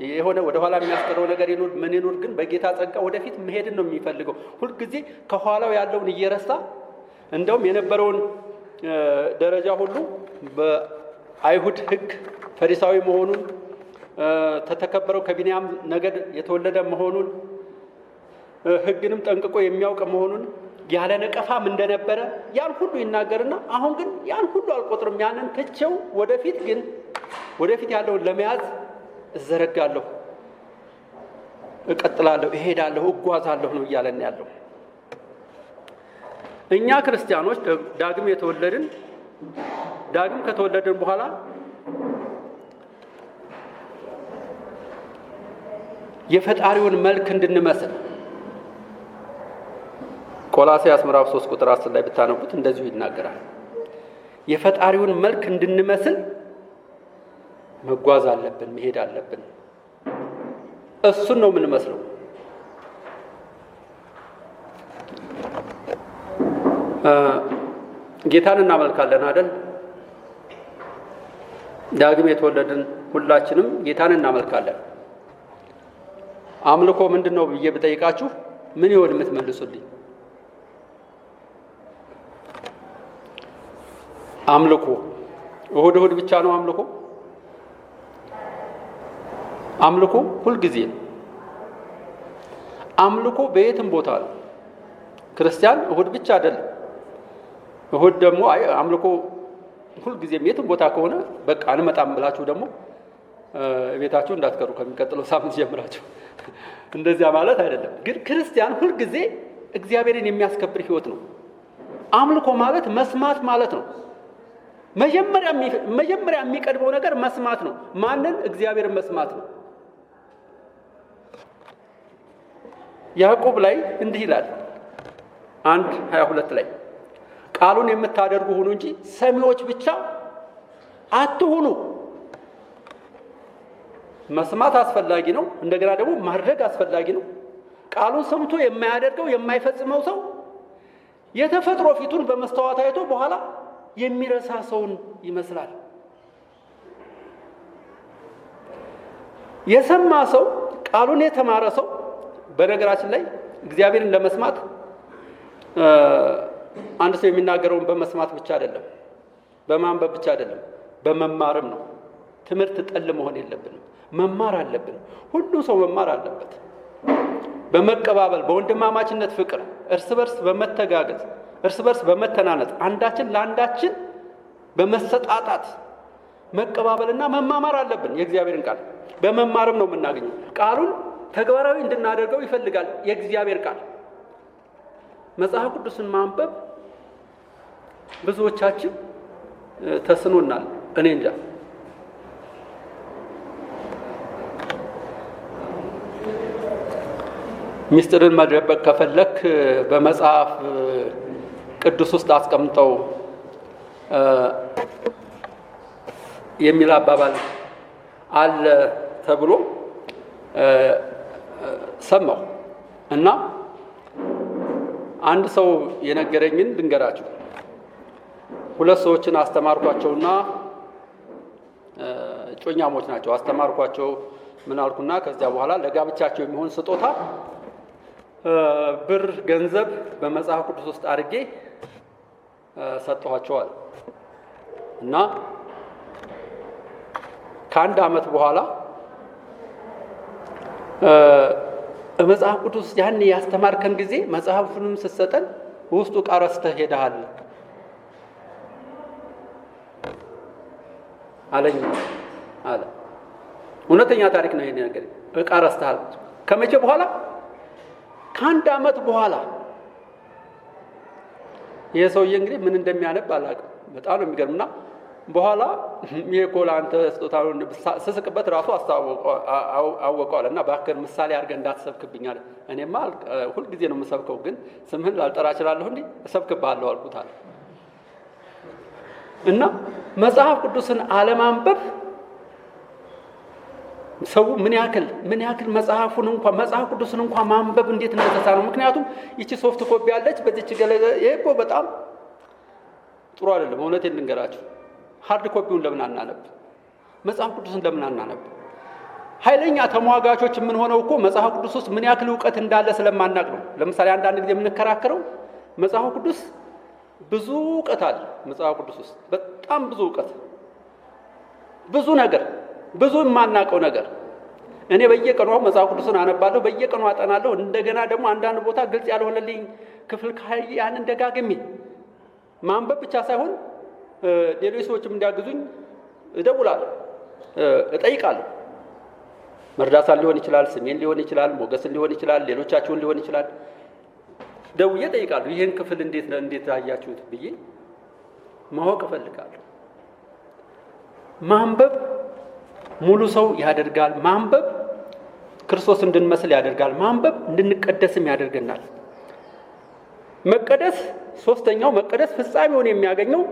የሆነ ወደ ኋላ የሚያስቀረው ነገር ይኑር ምን ይኑር፣ ግን በጌታ ጸጋ ወደፊት መሄድን ነው የሚፈልገው። ሁልጊዜ ከኋላው ያለውን እየረሳ እንደውም የነበረውን ደረጃ ሁሉ በአይሁድ ሕግ ፈሪሳዊ መሆኑን ተተከበረው ከቢንያም ነገድ የተወለደ መሆኑን ሕግንም ጠንቅቆ የሚያውቅ መሆኑን ያለ ነቀፋም እንደነበረ ያን ሁሉ ይናገርና አሁን ግን ያን ሁሉ አልቆጥርም፣ ያንን ትቼው ወደፊት ያለውን ለመያዝ እዘረጋለሁ፣ እቀጥላለሁ፣ እሄዳለሁ፣ እጓዛለሁ ነው እያለን ያለው። እኛ ክርስቲያኖች ዳግም ከተወለድን በኋላ የፈጣሪውን መልክ እንድንመስል ቆላስይስ ምዕራፍ 3 ቁጥር 10 ላይ ብታነቡት እንደዚሁ ይናገራል። የፈጣሪውን መልክ እንድንመስል መጓዝ አለብን፣ መሄድ አለብን። እሱን ነው የምንመስለው። ጌታን እናመልካለን አይደል? ዳግም የተወለድን ሁላችንም ጌታን እናመልካለን። አምልኮ ምንድነው ብዬ ብጠይቃችሁ ምን ይሆን የምትመልሱልኝ? አምልኮ እሁድ ብቻ ነው አምልኮ? አምልኮ ሁልጊዜ ነው። አምልኮ በየትም ቦታ ነው። ክርስቲያን እሁድ ብቻ አይደለም። እሁድ ደግሞ አምልኮ ሁልጊዜም የትም ቦታ ከሆነ በቃ አንመጣም ብላችሁ ደግሞ ቤታችሁ እንዳትቀሩ ከሚቀጥለው ሳምንት ጀምራችሁ እንደዚያ ማለት አይደለም። ግን ክርስቲያን ሁልጊዜ እግዚአብሔርን የሚያስከብር ህይወት ነው። አምልኮ ማለት መስማት ማለት ነው። መጀመሪያ የሚቀድመው ነገር መስማት ነው። ማንን? እግዚአብሔርን መስማት ነው። ያዕቆብ ላይ እንዲህ ይላል 1:22 ላይ ቃሉን የምታደርጉ ሁኑ እንጂ ሰሚዎች ብቻ አትሁኑ። መስማት አስፈላጊ ነው። እንደገና ደግሞ ማድረግ አስፈላጊ ነው። ቃሉን ሰምቶ የማያደርገው የማይፈጽመው ሰው የተፈጥሮ ፊቱን በመስተዋት አይቶ በኋላ የሚረሳ ሰውን ይመስላል። የሰማ ሰው ቃሉን የተማረ ሰው በነገራችን ላይ እግዚአብሔርን ለመስማት አንድ ሰው የሚናገረውን በመስማት ብቻ አይደለም፣ በማንበብ ብቻ አይደለም፣ በመማርም ነው። ትምህርት ጠል መሆን የለብንም። መማር አለብን። ሁሉም ሰው መማር አለበት። በመቀባበል በወንድማማችነት ፍቅር፣ እርስ በርስ በመተጋገዝ፣ እርስ በርስ በመተናነጽ፣ አንዳችን ለአንዳችን በመሰጣጣት መቀባበልና መማማር አለብን። የእግዚአብሔርን ቃል በመማርም ነው የምናገኘው። ቃሉን ተግባራዊ እንድናደርገው ይፈልጋል የእግዚአብሔር ቃል። መጽሐፍ ቅዱስን ማንበብ ብዙዎቻችን ተስኖናል። እኔ እንጃ። ሚስጥርን መደበቅ ከፈለክ በመጽሐፍ ቅዱስ ውስጥ አስቀምጠው የሚል አባባል አለ ተብሎ ሰማሁ እና አንድ ሰው የነገረኝን ልንገራችሁ። ሁለት ሰዎችን አስተማርኳቸውና እጮኛሞች ናቸው። አስተማርኳቸው ምን አልኩና ከዚያ በኋላ ለጋብቻቸው የሚሆን ስጦታ ብር፣ ገንዘብ በመጽሐፍ ቅዱስ ውስጥ አድርጌ ሰጠኋቸዋል እና ከአንድ ዓመት በኋላ መጽሐፍ ቅዱስ ውስጥ ያን ያስተማርከን ጊዜ መጽሐፉንም ስትሰጠን ውስጡ ዕቃ ረስተህ ሄደሃል አለኝ አለ። እውነተኛ ታሪክ ነው ይሄ ነገር። ዕቃ ረስተሃል። ከመቼ በኋላ? ከአንድ ዓመት በኋላ። ይሄ ሰውዬ እንግዲህ ምን እንደሚያነብ አላውቅም። በጣም ነው የሚገርምና በኋላ ይሄ እኮ ለአንተ ስጦታውን ስስቅበት ራሱ አወቀዋል እና እባክህን ምሳሌ አድርገህ እንዳትሰብክብኝ አለ። እኔማ ሁልጊዜ ነው የምሰብከው፣ ግን ስምህን ላልጠራ እችላለሁ እንዴ? እሰብክብሃለሁ አልኩት አለ። እና መጽሐፍ ቅዱስን አለማንበብ ሰው ምን ያክል መጽሐፍ ቅዱስን እንኳን ማንበብ እንዴት እንደተሳነው። ምክንያቱም ይቺ ሶፍት ኮፒ ያለች በዚች ይሄ እኮ በጣም ጥሩ አይደለም። እውነቴን ልንገራችሁ። ሃርድ ኮፒውን ለምን አናነብ? መጽሐፍ ቅዱስን ለምን አናነብ? ኃይለኛ ተሟጋቾች የምንሆነው እኮ መጽሐፍ ቅዱስ ውስጥ ምን ያክል ዕውቀት እንዳለ ስለማናቅ ነው። ለምሳሌ አንዳንድ ጊዜ የምንከራከረው መጽሐፍ ቅዱስ ብዙ ዕውቀት አለ። መጽሐፍ ቅዱስ ውስጥ በጣም ብዙ ዕውቀት፣ ብዙ ነገር፣ ብዙ የማናውቀው ነገር። እኔ በየቀኑ መጽሐፍ ቅዱስን አነባለሁ፣ በየቀኑ አጠናለሁ። እንደገና ደግሞ አንዳንድ ቦታ ግልጽ ያልሆነልኝ ክፍል ካየ ያንን ደጋግሜ ማንበብ ብቻ ሳይሆን ሌሎች ሰዎችም እንዲያግዙኝ እደውላለሁ፣ እጠይቃለሁ። መርዳሳን ሊሆን ይችላል፣ ስሜን ሊሆን ይችላል፣ ሞገስን ሊሆን ይችላል፣ ሌሎቻችሁን ሊሆን ይችላል። ደውዬ እጠይቃለሁ። ይህን ክፍል እንዴት አያችሁት ብዬ ማወቅ እፈልጋለሁ። ማንበብ ሙሉ ሰው ያደርጋል። ማንበብ ክርስቶስ እንድንመስል ያደርጋል። ማንበብ እንድንቀደስም ያደርገናል። መቀደስ፣ ሶስተኛው መቀደስ ፍጻሜውን የሚያገኘው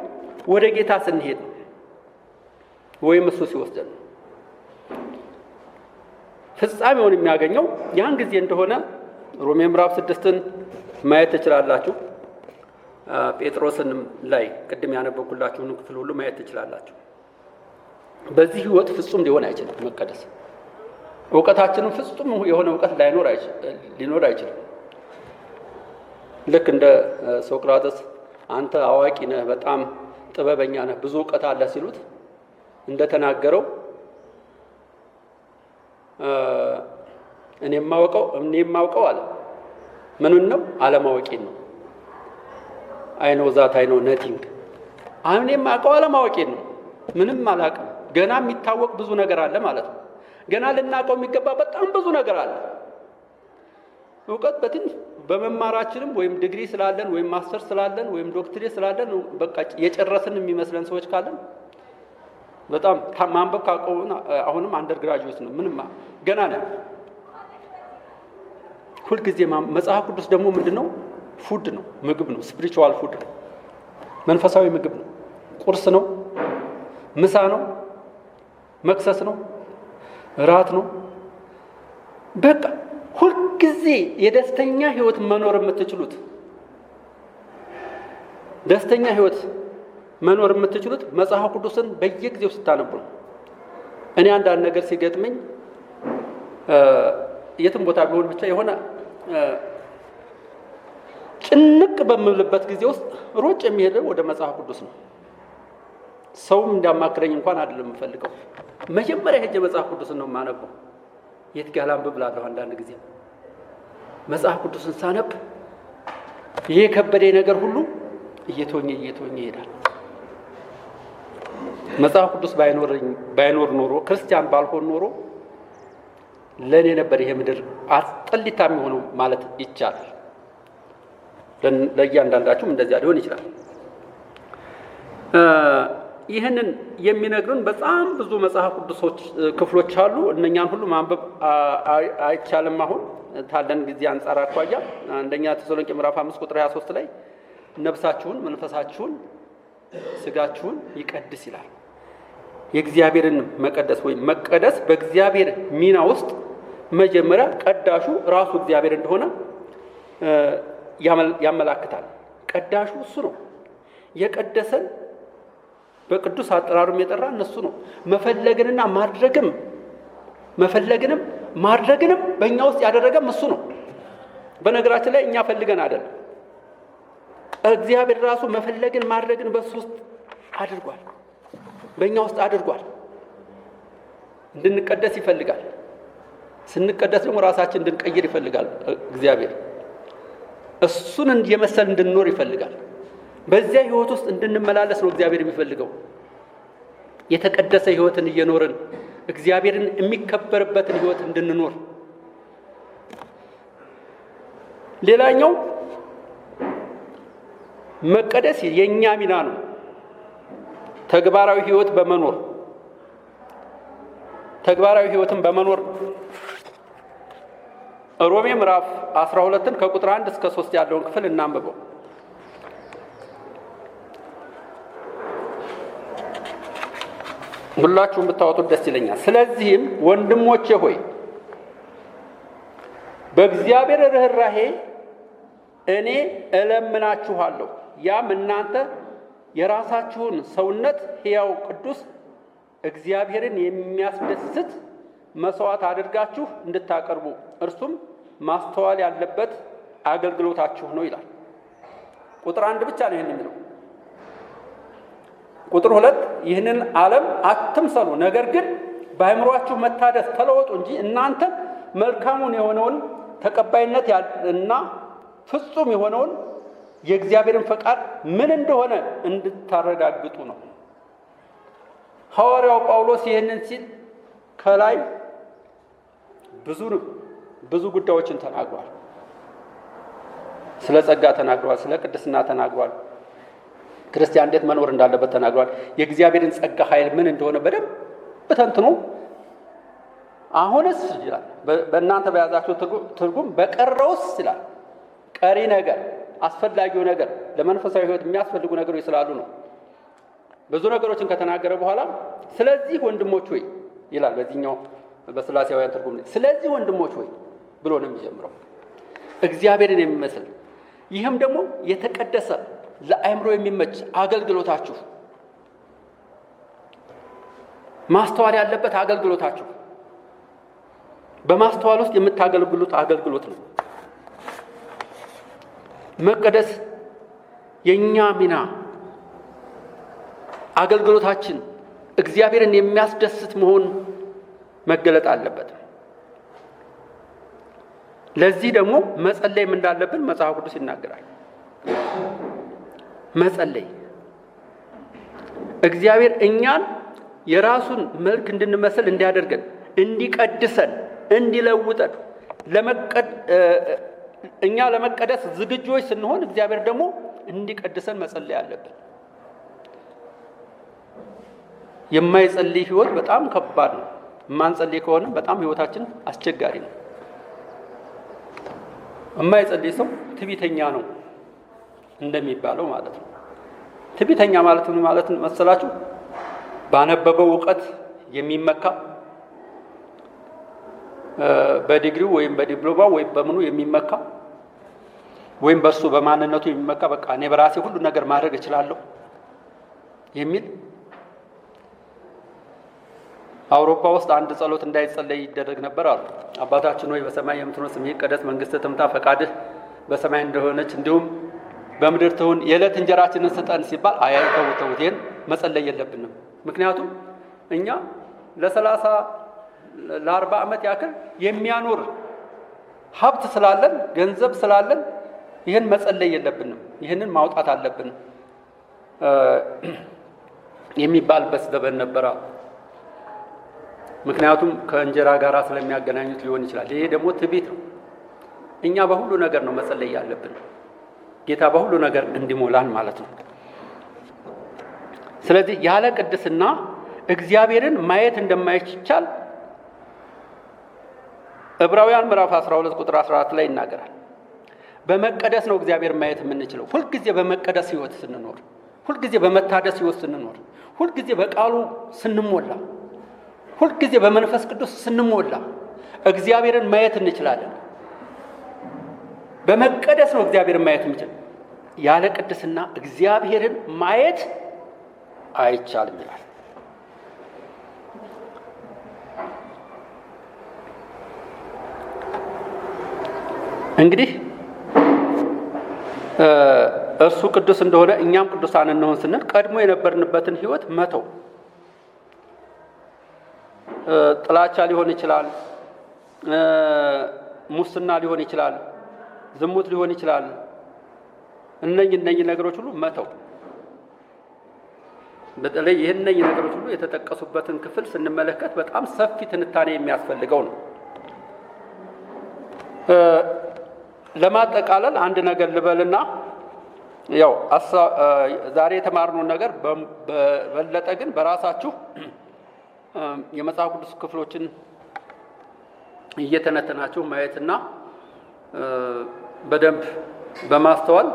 ወደ ጌታ ስንሄድ ወይም እሱ ሲወስደን ነው። ፍጻሜውን የሚያገኘው ያን ጊዜ እንደሆነ ሮሜ ምዕራፍ 6ን ማየት ትችላላችሁ። ጴጥሮስንም ላይ ቅድም ያነበብኩላችሁን ክፍል ሁሉ ማየት ትችላላችሁ። በዚህ ህይወት ፍጹም ሊሆን አይችልም መቀደስ። ዕውቀታችንም ፍጹም የሆነ ዕውቀት ሊኖር አይችልም። ልክ እንደ ሶቅራጥስ አንተ አዋቂ ነህ፣ በጣም ጥበበኛ ነህ፣ ብዙ ዕውቀት አለ ሲሉት እንደተናገረው እኔ የማውቀው አለ። ምኑን ነው? አለማወቄን ነው። አይ ኖ ዛት አይ ኖ ነቲንግ። እኔ የማውቀው አለማወቄን ነው። ምንም አላውቅም። ገና የሚታወቅ ብዙ ነገር አለ ማለት ነው። ገና ልናውቀው የሚገባ በጣም ብዙ ነገር አለ። ዕውቀት በትንሽ በመማራችንም ወይም ዲግሪ ስላለን ወይም ማስተር ስላለን ወይም ዶክትሬት ስላለን በቃ የጨረስን የሚመስለን ሰዎች ካለን በጣም ማንበብ ካቆምን አሁንም አንደር ግራጁዌት ነው። ምንም ገና ነን። ሁልጊዜ መጽሐፍ ቅዱስ ደግሞ ምንድነው? ፉድ ነው፣ ምግብ ነው። ስፒሪቹዋል ፉድ ነው፣ መንፈሳዊ ምግብ ነው። ቁርስ ነው፣ ምሳ ነው፣ መክሰስ ነው፣ እራት ነው። በቃ ሁልጊዜ የደስተኛ ህይወት መኖር የምትችሉት መጽሐፍ ቅዱስን በየጊዜው ስታነቡ ነው። እኔ አንዳንድ ነገር ሲገጥመኝ የትም ቦታ ቢሆን ብቻ የሆነ ጭንቅ በምልበት ጊዜ ውስጥ ሮጭ የሚሄደው ወደ መጽሐፍ ቅዱስ ነው። ሰውም እንዲያማክረኝ እንኳን አይደለም የምፈልገው። መጀመሪያ ሄጄ መጽሐፍ ቅዱስን ነው የማነበው። የት ጋር ላንብብ እላለሁ። አንዳንድ ጊዜ መጽሐፍ ቅዱስን ሳነብ ይሄ ከበደ ነገር ሁሉ እየተወኘ ይሄዳል። መጽሐፍ ቅዱስ ባይኖር ኖሮ ክርስቲያን ባልሆን ኖሮ ለኔ ነበር ይሄ ምድር አስጠሊታ የሚሆነው ማለት ይቻላል። ለእያንዳንዳችሁም እንደዚያ ሊሆን ይችላል። ይህንን የሚነግሩን በጣም ብዙ መጽሐፍ ቅዱሶች ክፍሎች አሉ። እነኛን ሁሉ ማንበብ አይቻልም አሁን ታለን ጊዜ አንጻር አኳያ። አንደኛ ተሰሎንቄ ምዕራፍ 5 ቁጥር 23 ላይ ነፍሳችሁን፣ መንፈሳችሁን፣ ስጋችሁን ይቀድስ ይላል። የእግዚአብሔርን መቀደስ ወይም መቀደስ በእግዚአብሔር ሚና ውስጥ መጀመሪያ ቀዳሹ ራሱ እግዚአብሔር እንደሆነ ያመላክታል። ቀዳሹ እሱ ነው። የቀደሰን በቅዱስ አጠራሩም የጠራን እሱ ነው። መፈለግንና ማድረግንም በእኛ ውስጥ ያደረገም እሱ ነው። በነገራችን ላይ እኛ ፈልገን አይደለም። እግዚአብሔር ራሱ መፈለግን ማድረግን በሱ ውስጥ አድርጓል፣ በእኛ ውስጥ አድርጓል። እንድንቀደስ ይፈልጋል። ስንቀደስ ደግሞ ራሳችን እንድንቀይር ይፈልጋል። እግዚአብሔር እሱን የመሰል እንድንኖር ይፈልጋል። በዚያ ህይወት ውስጥ እንድንመላለስ ነው እግዚአብሔር የሚፈልገው። የተቀደሰ ህይወትን እየኖርን እግዚአብሔርን የሚከበርበትን ህይወት እንድንኖር። ሌላኛው መቀደስ የኛ ሚና ነው። ተግባራዊ ህይወትን በመኖር ሮሜ ምዕራፍ 12 ከቁጥር 1 እስከ 3 ያለውን ክፍል እናንብበው። ሁላችሁም ብታወጡት ደስ ይለኛል። ስለዚህም ወንድሞቼ ሆይ በእግዚአብሔር ርኅራኄ እኔ እለምናችኋለሁ፣ ያም እናንተ የራሳችሁን ሰውነት ሕያው ቅዱስ እግዚአብሔርን የሚያስደስት መስዋዕት አድርጋችሁ እንድታቀርቡ እርሱም ማስተዋል ያለበት አገልግሎታችሁ ነው ይላል። ቁጥር 1 ብቻ ነው ይሄን የሚለው። ቁጥር 2 ይህንን ዓለም አትምሰሉ፣ ነገር ግን በአእምሮአችሁ መታደስ ተለወጡ እንጂ እናንተ መልካሙን የሆነውን ተቀባይነት እና ፍጹም የሆነውን የእግዚአብሔርን ፈቃድ ምን እንደሆነ እንድታረጋግጡ ነው። ሐዋርያው ጳውሎስ ይህንን ሲል ከላይ ብዙ ጉዳዮችን ተናግሯል። ስለ ጸጋ ተናግሯል። ስለ ቅድስና ተናግሯል። ክርስቲያን እንዴት መኖር እንዳለበት ተናግሯል። የእግዚአብሔርን ጸጋ ኃይል ምን እንደሆነ በደንብ ተንትኖ አሁንስ ይላል በእናንተ በያዛችሁ ትርጉም በቀረውስ ይላል። ቀሪ ነገር፣ አስፈላጊው ነገር፣ ለመንፈሳዊ ሕይወት የሚያስፈልጉ ነገሮች ስላሉ ነው። ብዙ ነገሮችን ከተናገረ በኋላ ስለዚህ ወንድሞች ሆይ ይላል። በዚህኛው በሥላሴያውያን ትርጉም ስለዚህ ወንድሞች ሆይ ብሎ ነው የሚጀምረው። እግዚአብሔርን የሚመስል ይህም ደግሞ የተቀደሰ ለአእምሮ የሚመች አገልግሎታችሁ፣ ማስተዋል ያለበት አገልግሎታችሁ፣ በማስተዋል ውስጥ የምታገለግሉት አገልግሎት ነው። መቀደስ የኛ ሚና፣ አገልግሎታችን እግዚአብሔርን የሚያስደስት መሆን መገለጥ አለበት። ለዚህ ደግሞ መጸለይም እንዳለብን መጽሐፍ ቅዱስ ይናገራል። መጸለይ እግዚአብሔር እኛን የራሱን መልክ እንድንመስል እንዲያደርገን፣ እንዲቀድሰን፣ እንዲለውጠን እኛ ለመቀደስ ዝግጆች ስንሆን እግዚአብሔር ደግሞ እንዲቀድሰን መጸለይ አለብን። የማይጸልይ ህይወት በጣም ከባድ ነው። የማንጸልይ ከሆነ በጣም ህይወታችን አስቸጋሪ ነው። የማይጸልይ ሰው ትዕቢተኛ ነው እንደሚባለው ማለት ነው። ትዕቢተኛ ማለት ምን ማለት መሰላችሁ? ባነበበው ዕውቀት የሚመካ፣ በዲግሪው ወይም በዲፕሎማው ወይም በምኑ የሚመካ ወይም በሱ በማንነቱ የሚመካ፣ በቃ እኔ በራሴ ሁሉ ነገር ማድረግ እችላለሁ የሚል። አውሮፓ ውስጥ አንድ ጸሎት እንዳይጸለይ ይደረግ ነበር አሉ። አባታችን ሆይ በሰማይ የምትኖር ስምህ ይቀደስ፣ መንግስትህ ትምጣ፣ ፈቃድህ በሰማይ እንደሆነች እንዲሁም በምድር ትሁን የዕለት እንጀራችንን ስጠን ሲባል ተውት ይሄን መጸለይ የለብንም። ምክንያቱም እኛ ለ40 ዓመት ያክል የሚያኖር ሀብት ስላለን ገንዘብ ስላለን ይሄን መጸለይ የለብንም። ይሄንን ማውጣት አለብን የሚባልበት ዘመን ነበረ። ምክንያቱም ከእንጀራ ጋር ስለሚያገናኙት ሊሆን ይችላል። ይሄ ደግሞ ትዕቢት ነው። እኛ በሁሉ ነገር ነው መጸለይ ያለብን፣ ጌታ በሁሉ ነገር እንዲሞላን ማለት ነው። ስለዚህ ያለ ቅድስና እግዚአብሔርን ማየት እንደማይቻል ዕብራውያን ምዕራፍ 12 ቁጥር 14 ላይ ይናገራል። በመቀደስ ነው እግዚአብሔር ማየት የምንችለው። ሁልጊዜ በመቀደስ ህይወት ስንኖር፣ ሁልጊዜ በመታደስ ህይወት ስንኖር፣ ሁልጊዜ በቃሉ ስንሞላ፣ ሁልጊዜ በመንፈስ ቅዱስ ስንሞላ እግዚአብሔርን ማየት እንችላለን። በመቀደስ ነው እግዚአብሔርን ማየት የምንችል። ያለ ቅድስና እግዚአብሔርን ማየት አይቻልም ይላል። እንግዲህ እርሱ ቅዱስ እንደሆነ እኛም ቅዱሳን እንሆን ስንል ቀድሞ የነበርንበትን ህይወት መተው፣ ጥላቻ ሊሆን ይችላል፣ ሙስና ሊሆን ይችላል፣ ዝሙት ሊሆን ይችላል። እነኚህ ነገሮች ሁሉ መተው። በተለይ እነኚህ ነገሮች ሁሉ የተጠቀሱበትን ክፍል ስንመለከት በጣም ሰፊ ትንታኔ የሚያስፈልገው ነው። ለማጠቃለል አንድ ነገር ልበልና ያው ዛሬ የተማርነውን ነገር በበለጠ ግን በራሳችሁ የመጽሐፍ ቅዱስ ክፍሎችን እየተነተናችሁ ማየትና በደንብ በማስተዋል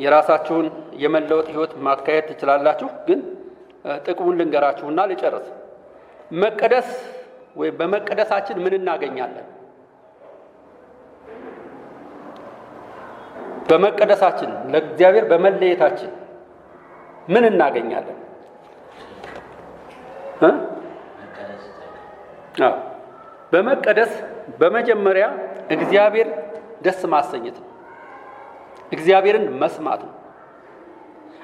የራሳችሁን የመለወጥ ህይወት ማካሄድ ትችላላችሁ። ግን ጥቅሙን ልንገራችሁና ልጨርስ። መቀደስ ወይም በመቀደሳችን ምን እናገኛለን? በመቀደሳችን ለእግዚአብሔር በመለየታችን ምን እናገኛለን? በመቀደስ በመጀመሪያ እግዚአብሔር ደስ ማሰኘት ነው። እግዚአብሔርን መስማት ነው።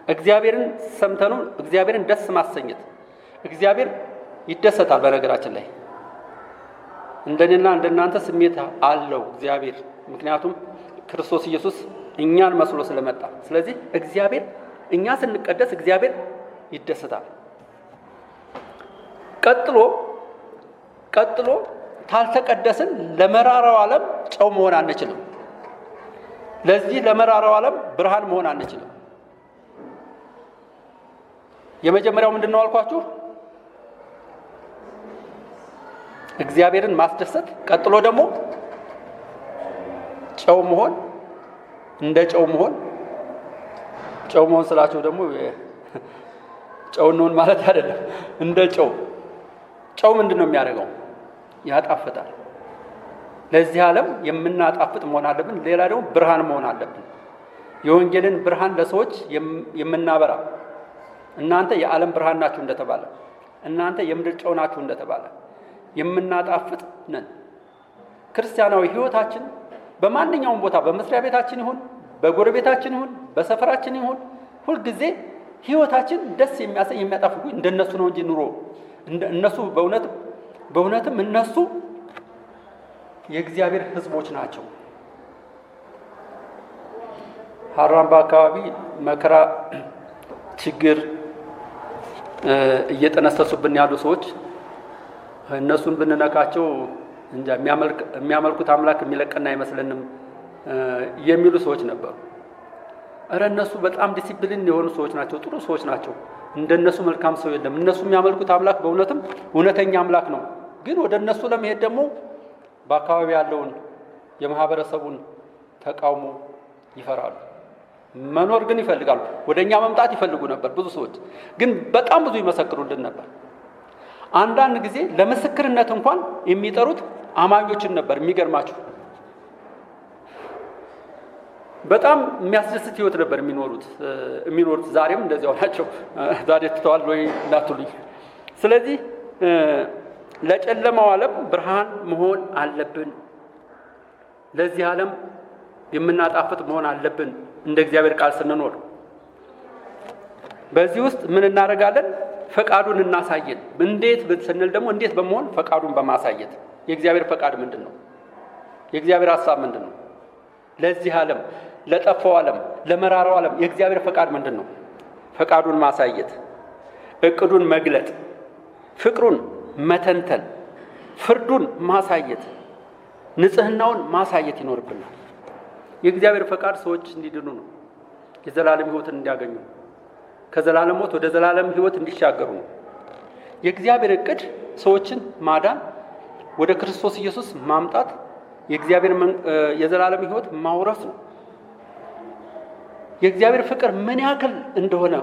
እግዚአብሔርን ሰምተኑ እግዚአብሔርን ደስ ማሰኘት። እግዚአብሔር ይደሰታል። በነገራችን ላይ እንደኔና እንደናንተ ስሜት አለው እግዚአብሔር፣ ምክንያቱም ክርስቶስ ኢየሱስ እኛን መስሎ ስለመጣ። ስለዚህ እግዚአብሔር እኛ ስንቀደስ እግዚአብሔር ይደሰታል። ቀጥሎ ካልተቀደስን ለመራራው ዓለም ጨው መሆን አንችልም። ለዚህ ለመራራው ዓለም ብርሃን መሆን አንችልም። የመጀመሪያው ምንድነው አልኳችሁ? እግዚአብሔርን ማስደሰት። ቀጥሎ ደግሞ ጨው መሆን፣ እንደ ጨው መሆን። ጨው መሆን ስላችሁ ደግሞ ጨው ነውን ማለት አይደለም። እንደ ጨው ምንድነው የሚያደርገው? ያጣፍጣል። ለዚህ ዓለም የምናጣፍጥ መሆን አለብን። ሌላ ደግሞ ብርሃን መሆን አለብን። የወንጌልን ብርሃን ለሰዎች የምናበራ፣ እናንተ የዓለም ብርሃን ናችሁ እንደተባለ፣ እናንተ የምድር ጨው ናችሁ እንደተባለ የምናጣፍጥ ነን። ክርስቲያናዊ ህይወታችን በማንኛውም ቦታ በመስሪያ ቤታችን ይሁን፣ በጎረቤታችን ይሁን፣ በሰፈራችን ይሁን፣ ሁልጊዜ ህይወታችን ደስ የሚያሰኝ የሚያጣፍጥ እንደነሱ ነው እንጂ ኑሮ እነሱ በእውነትም እነሱ የእግዚአብሔር ህዝቦች ናቸው። ሀራምባ አካባቢ መከራ፣ ችግር እየጠነሰሱብን ያሉ ሰዎች እነሱን ብንነካቸው እንጃ የሚያመልኩት አምላክ የሚለቀና አይመስልንም የሚሉ ሰዎች ነበሩ። እረ እነሱ በጣም ዲሲፕሊን የሆኑ ሰዎች ናቸው፣ ጥሩ ሰዎች ናቸው። እንደነሱ መልካም ሰው የለም። እነሱ የሚያመልኩት አምላክ በእውነትም እውነተኛ አምላክ ነው። ግን ወደ እነሱ ለመሄድ ደግሞ በአካባቢ ያለውን የማህበረሰቡን ተቃውሞ ይፈራሉ። መኖር ግን ይፈልጋሉ። ወደኛ መምጣት ይፈልጉ ነበር ብዙ ሰዎች፣ ግን በጣም ብዙ ይመሰክሩልን ነበር። አንዳንድ ጊዜ ለምስክርነት እንኳን የሚጠሩት አማኞችን ነበር። የሚገርማችሁ በጣም የሚያስደስት ህይወት ነበር የሚኖሩት። ዛሬም እንደዚያው ናቸው። ዛሬ ትተዋል ወይ እንዳትሉኝ። ስለዚህ ለጨለማው ዓለም ብርሃን መሆን አለብን። ለዚህ ዓለም የምናጣፍጥ መሆን አለብን። እንደ እግዚአብሔር ቃል ስንኖር። በዚህ ውስጥ ምን እናደርጋለን? ፈቃዱን እናሳየን። እንዴት ስንል ደግሞ እንዴት በመሆን ፈቃዱን በማሳየት የእግዚአብሔር ፈቃድ ምንድን ነው? የእግዚአብሔር ሐሳብ ምንድን ነው? ለዚህ ዓለም፣ ለጠፋው ዓለም፣ ለመራራው ዓለም የእግዚአብሔር ፈቃድ ምንድን ነው? ፈቃዱን ማሳየት፣ እቅዱን መግለጥ፣ ፍቅሩን መተንተን፣ ፍርዱን ማሳየት፣ ንጽህናውን ማሳየት ይኖርብናል። የእግዚአብሔር ፈቃድ ሰዎች እንዲድኑ ነው። የዘላለም ሕይወትን እንዲያገኙ፣ ከዘላለም ሞት ወደ ዘላለም ሕይወት እንዲሻገሩ ነው። የእግዚአብሔር እቅድ ሰዎችን ማዳን፣ ወደ ክርስቶስ ኢየሱስ ማምጣት፣ የእግዚአብሔር የዘላለም ሕይወት ማውረስ ነው። የእግዚአብሔር ፍቅር ምን ያክል እንደሆነ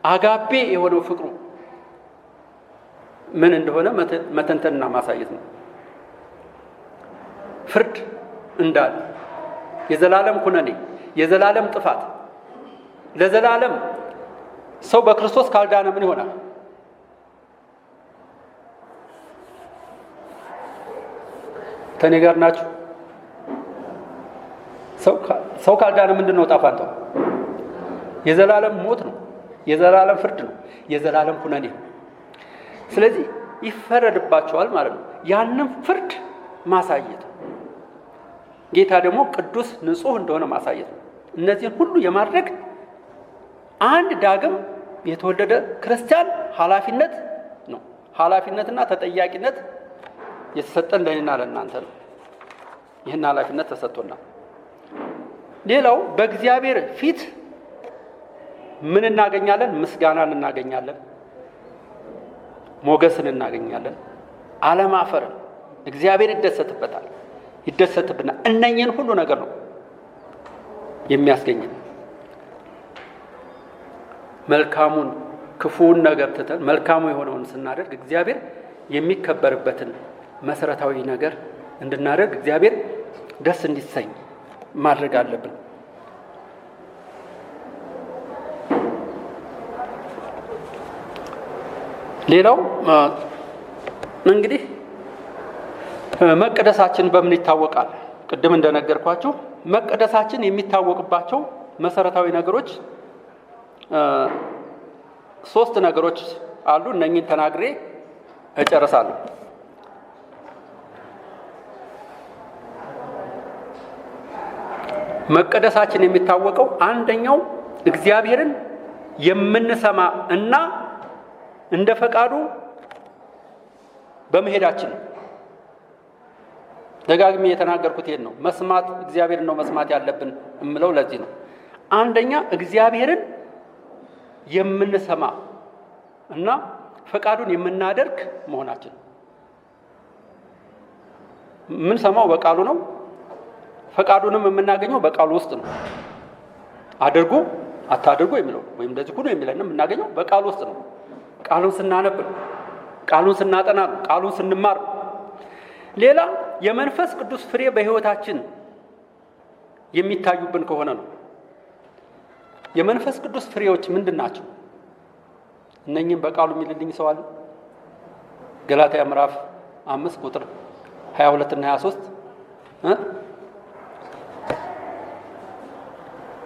አጋቤ የሆነው ፍቅሩ ምን እንደሆነ መተንተንና ማሳየት ነው። ፍርድ እንዳለ የዘላለም ኩነኔ፣ የዘላለም ጥፋት፣ ለዘላለም ሰው በክርስቶስ ካልዳነ ምን ይሆናል? ከኔ ጋር ናችሁ? ሰው ካልዳነ ምንድን ነው ጣፋንተው? የዘላለም ሞት ነው፣ የዘላለም ፍርድ ነው፣ የዘላለም ኩነኔ ነው። ስለዚህ ይፈረድባቸዋል ማለት ነው። ያንን ፍርድ ማሳየት፣ ጌታ ደግሞ ቅዱስ ንጹሕ እንደሆነ ማሳየት ነው። እነዚህን ሁሉ የማድረግ አንድ ዳግም የተወለደ ክርስቲያን ኃላፊነት ነው። ኃላፊነትና ተጠያቂነት የተሰጠን ለእኔና ለእናንተ ነው። ይህን ኃላፊነት ተሰጥቶናል። ሌላው በእግዚአብሔር ፊት ምን እናገኛለን? ምስጋናን እናገኛለን፣ ሞገስን እናገኛለን፣ አለማፈርን። እግዚአብሔር ይደሰትብናል። እነኝህን ሁሉ ነገር ነው የሚያስገኝን። መልካሙን ክፉውን ነገር ትተን መልካሙ የሆነውን ስናደርግ እግዚአብሔር የሚከበርበትን መሰረታዊ ነገር እንድናደርግ እግዚአብሔር ደስ እንዲሰኝ ማድረግ አለብን። ሌላው እንግዲህ መቀደሳችን በምን ይታወቃል? ቅድም እንደነገርኳችሁ መቀደሳችን የሚታወቅባቸው መሰረታዊ ነገሮች 3 ነገሮች አሉ። እነኚህን ተናግሬ እጨርሳለሁ። መቀደሳችን የሚታወቀው አንደኛው እግዚአብሔርን የምንሰማ እና እንደ ፈቃዱ በመሄዳችን ነው። ደጋግሜ የተናገርኩት ይሄን ነው። መስማት እግዚአብሔርን ነው መስማት ያለብን እምለው ለዚህ ነው። አንደኛ እግዚአብሔርን የምንሰማ እና ፈቃዱን የምናደርግ መሆናችን። የምንሰማው በቃሉ ነው። ፈቃዱንም የምናገኘው በቃሉ ውስጥ ነው። አድርጉ አታድርጉ የሚለው ወይም እንደዚህ ሁሉ የሚለንም የምናገኘው በቃሉ ውስጥ ነው። ቃሉን ስናነብ ነው። ቃሉን ስናጠና ነው። ቃሉን ስንማር ነው። ሌላ የመንፈስ ቅዱስ ፍሬ በሕይወታችን የሚታዩብን ከሆነ ነው። የመንፈስ ቅዱስ ፍሬዎች ምንድን ናቸው? እነኚህም በቃሉ የሚልልኝ ሰው አለ? ገላትያ ምዕራፍ 5 ቁጥር 22 እና 23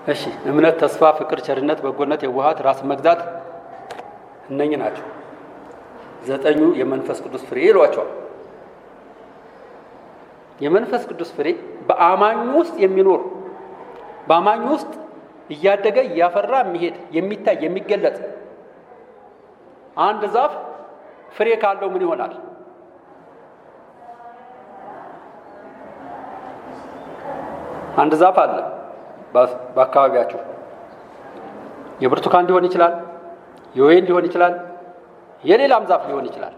እሺ፣ እምነት፣ ተስፋ፣ ፍቅር፣ ቸርነት፣ በጎነት፣ የዋሃት፣ ራስን መግዛት እነኚህ ናቸው 9 የመንፈስ ቅዱስ ፍሬ ይሏቸዋል። የመንፈስ ቅዱስ ፍሬ በአማኙ ውስጥ የሚኖር በአማኙ ውስጥ እያደገ እያፈራ የሚሄድ የሚታይ የሚገለጥ። አንድ ዛፍ ፍሬ ካለው ምን ይሆናል? አንድ ዛፍ አለ በአካባቢያችሁ። የብርቱካን ሊሆን ይችላል፣ የወይን ሊሆን ይችላል፣ የሌላም ዛፍ ሊሆን ይችላል።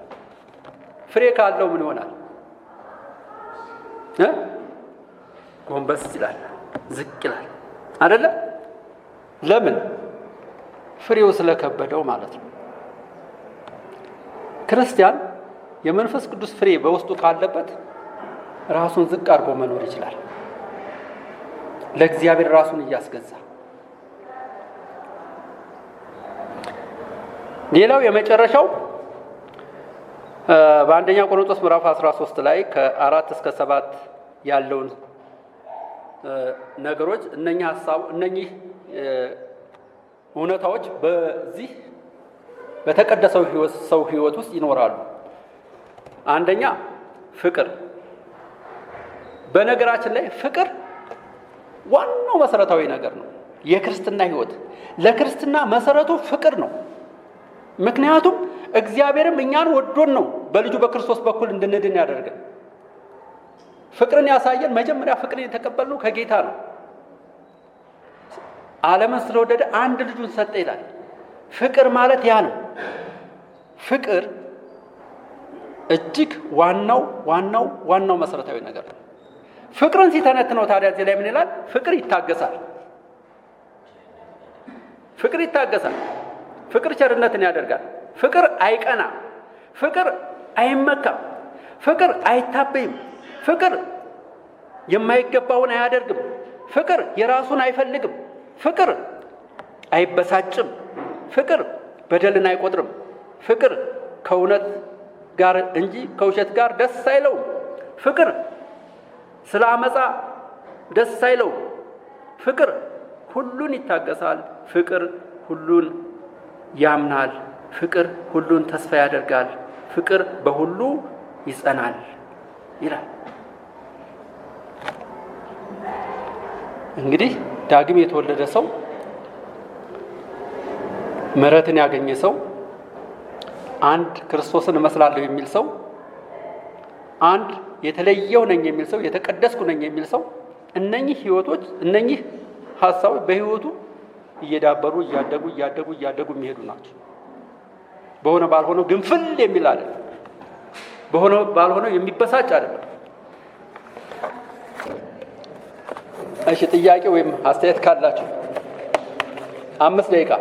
ፍሬ ካለው ምን ይሆናል? ጎንበስ ይላል፣ ዝቅ ይላል አይደለ? ለምን? ፍሬው ስለከበደው ማለት ነው። ክርስቲያን የመንፈስ ቅዱስ ፍሬ በውስጡ ካለበት ራሱን ዝቅ አድርጎ መኖር ይችላል። ለእግዚአብሔር ራሱን እያስገዛ። ሌላው የመጨረሻው በአንደኛ ቆሮንቶስ ምዕራፍ 13 ላይ ከ4 እስከ 7 ያለውን ነገሮች እነኚህ እውነታዎች በዚህ በተቀደሰው ሰው ሕይወት ውስጥ ይኖራሉ። አንደኛ ፍቅር። በነገራችን ላይ ፍቅር ዋናው መሰረታዊ ነገር ነው። የክርስትና ሕይወት ለክርስትና መሰረቱ ፍቅር ነው። ምክንያቱም እግዚአብሔርም እኛን ወዶን ነው በልጁ በክርስቶስ በኩል እንድንድን ያደርገን። ፍቅርን ያሳየን መጀመሪያ ፍቅርን የተቀበልነው ከጌታ ነው። ዓለምን ስለወደደ አንድ ልጁን ሰጠ ይላል። ፍቅር ማለት ያ ነው። ፍቅር እጅግ ዋናው መሰረታዊ ነገር ነው። ፍቅርን ሲተነትነው ታዲያ እዚህ ላይ ምን ይላል? ፍቅር ይታገሳል። ፍቅር ይታገሳል። ፍቅር ቸርነትን ያደርጋል። ፍቅር አይቀናም። ፍቅር አይመካም። ፍቅር አይታበይም። ፍቅር የማይገባውን አያደርግም። ፍቅር የራሱን አይፈልግም። ፍቅር አይበሳጭም። ፍቅር በደልን አይቆጥርም። ፍቅር ከእውነት ጋር እንጂ ከውሸት ጋር ደስ አይለውም። ፍቅር ስለ አመፃ ደስ አይለውም። ፍቅር ሁሉን ይታገሳል። ፍቅር ሁሉን ያምናል። ፍቅር ሁሉን ተስፋ ያደርጋል። ፍቅር በሁሉ ይጸናል ይላል። እንግዲህ ዳግም የተወለደ ሰው፣ ምሕረትን ያገኘ ሰው፣ አንድ ክርስቶስን እመስላለሁ የሚል ሰው፣ አንድ የተለየው ነኝ የሚል ሰው፣ የተቀደስኩ ነኝ የሚል ሰው፣ እነኚህ ሀሳቦች በሕይወቱ እየዳበሩ እያደጉ የሚሄዱ ናቸው። በሆነ ባልሆነው ግንፍል የሚል አይደለም። በሆነ ባልሆነው የሚበሳጭ አይደለም። እሺ፣ ጥያቄ ወይም አስተያየት ካላችሁ 5 ደቂቃ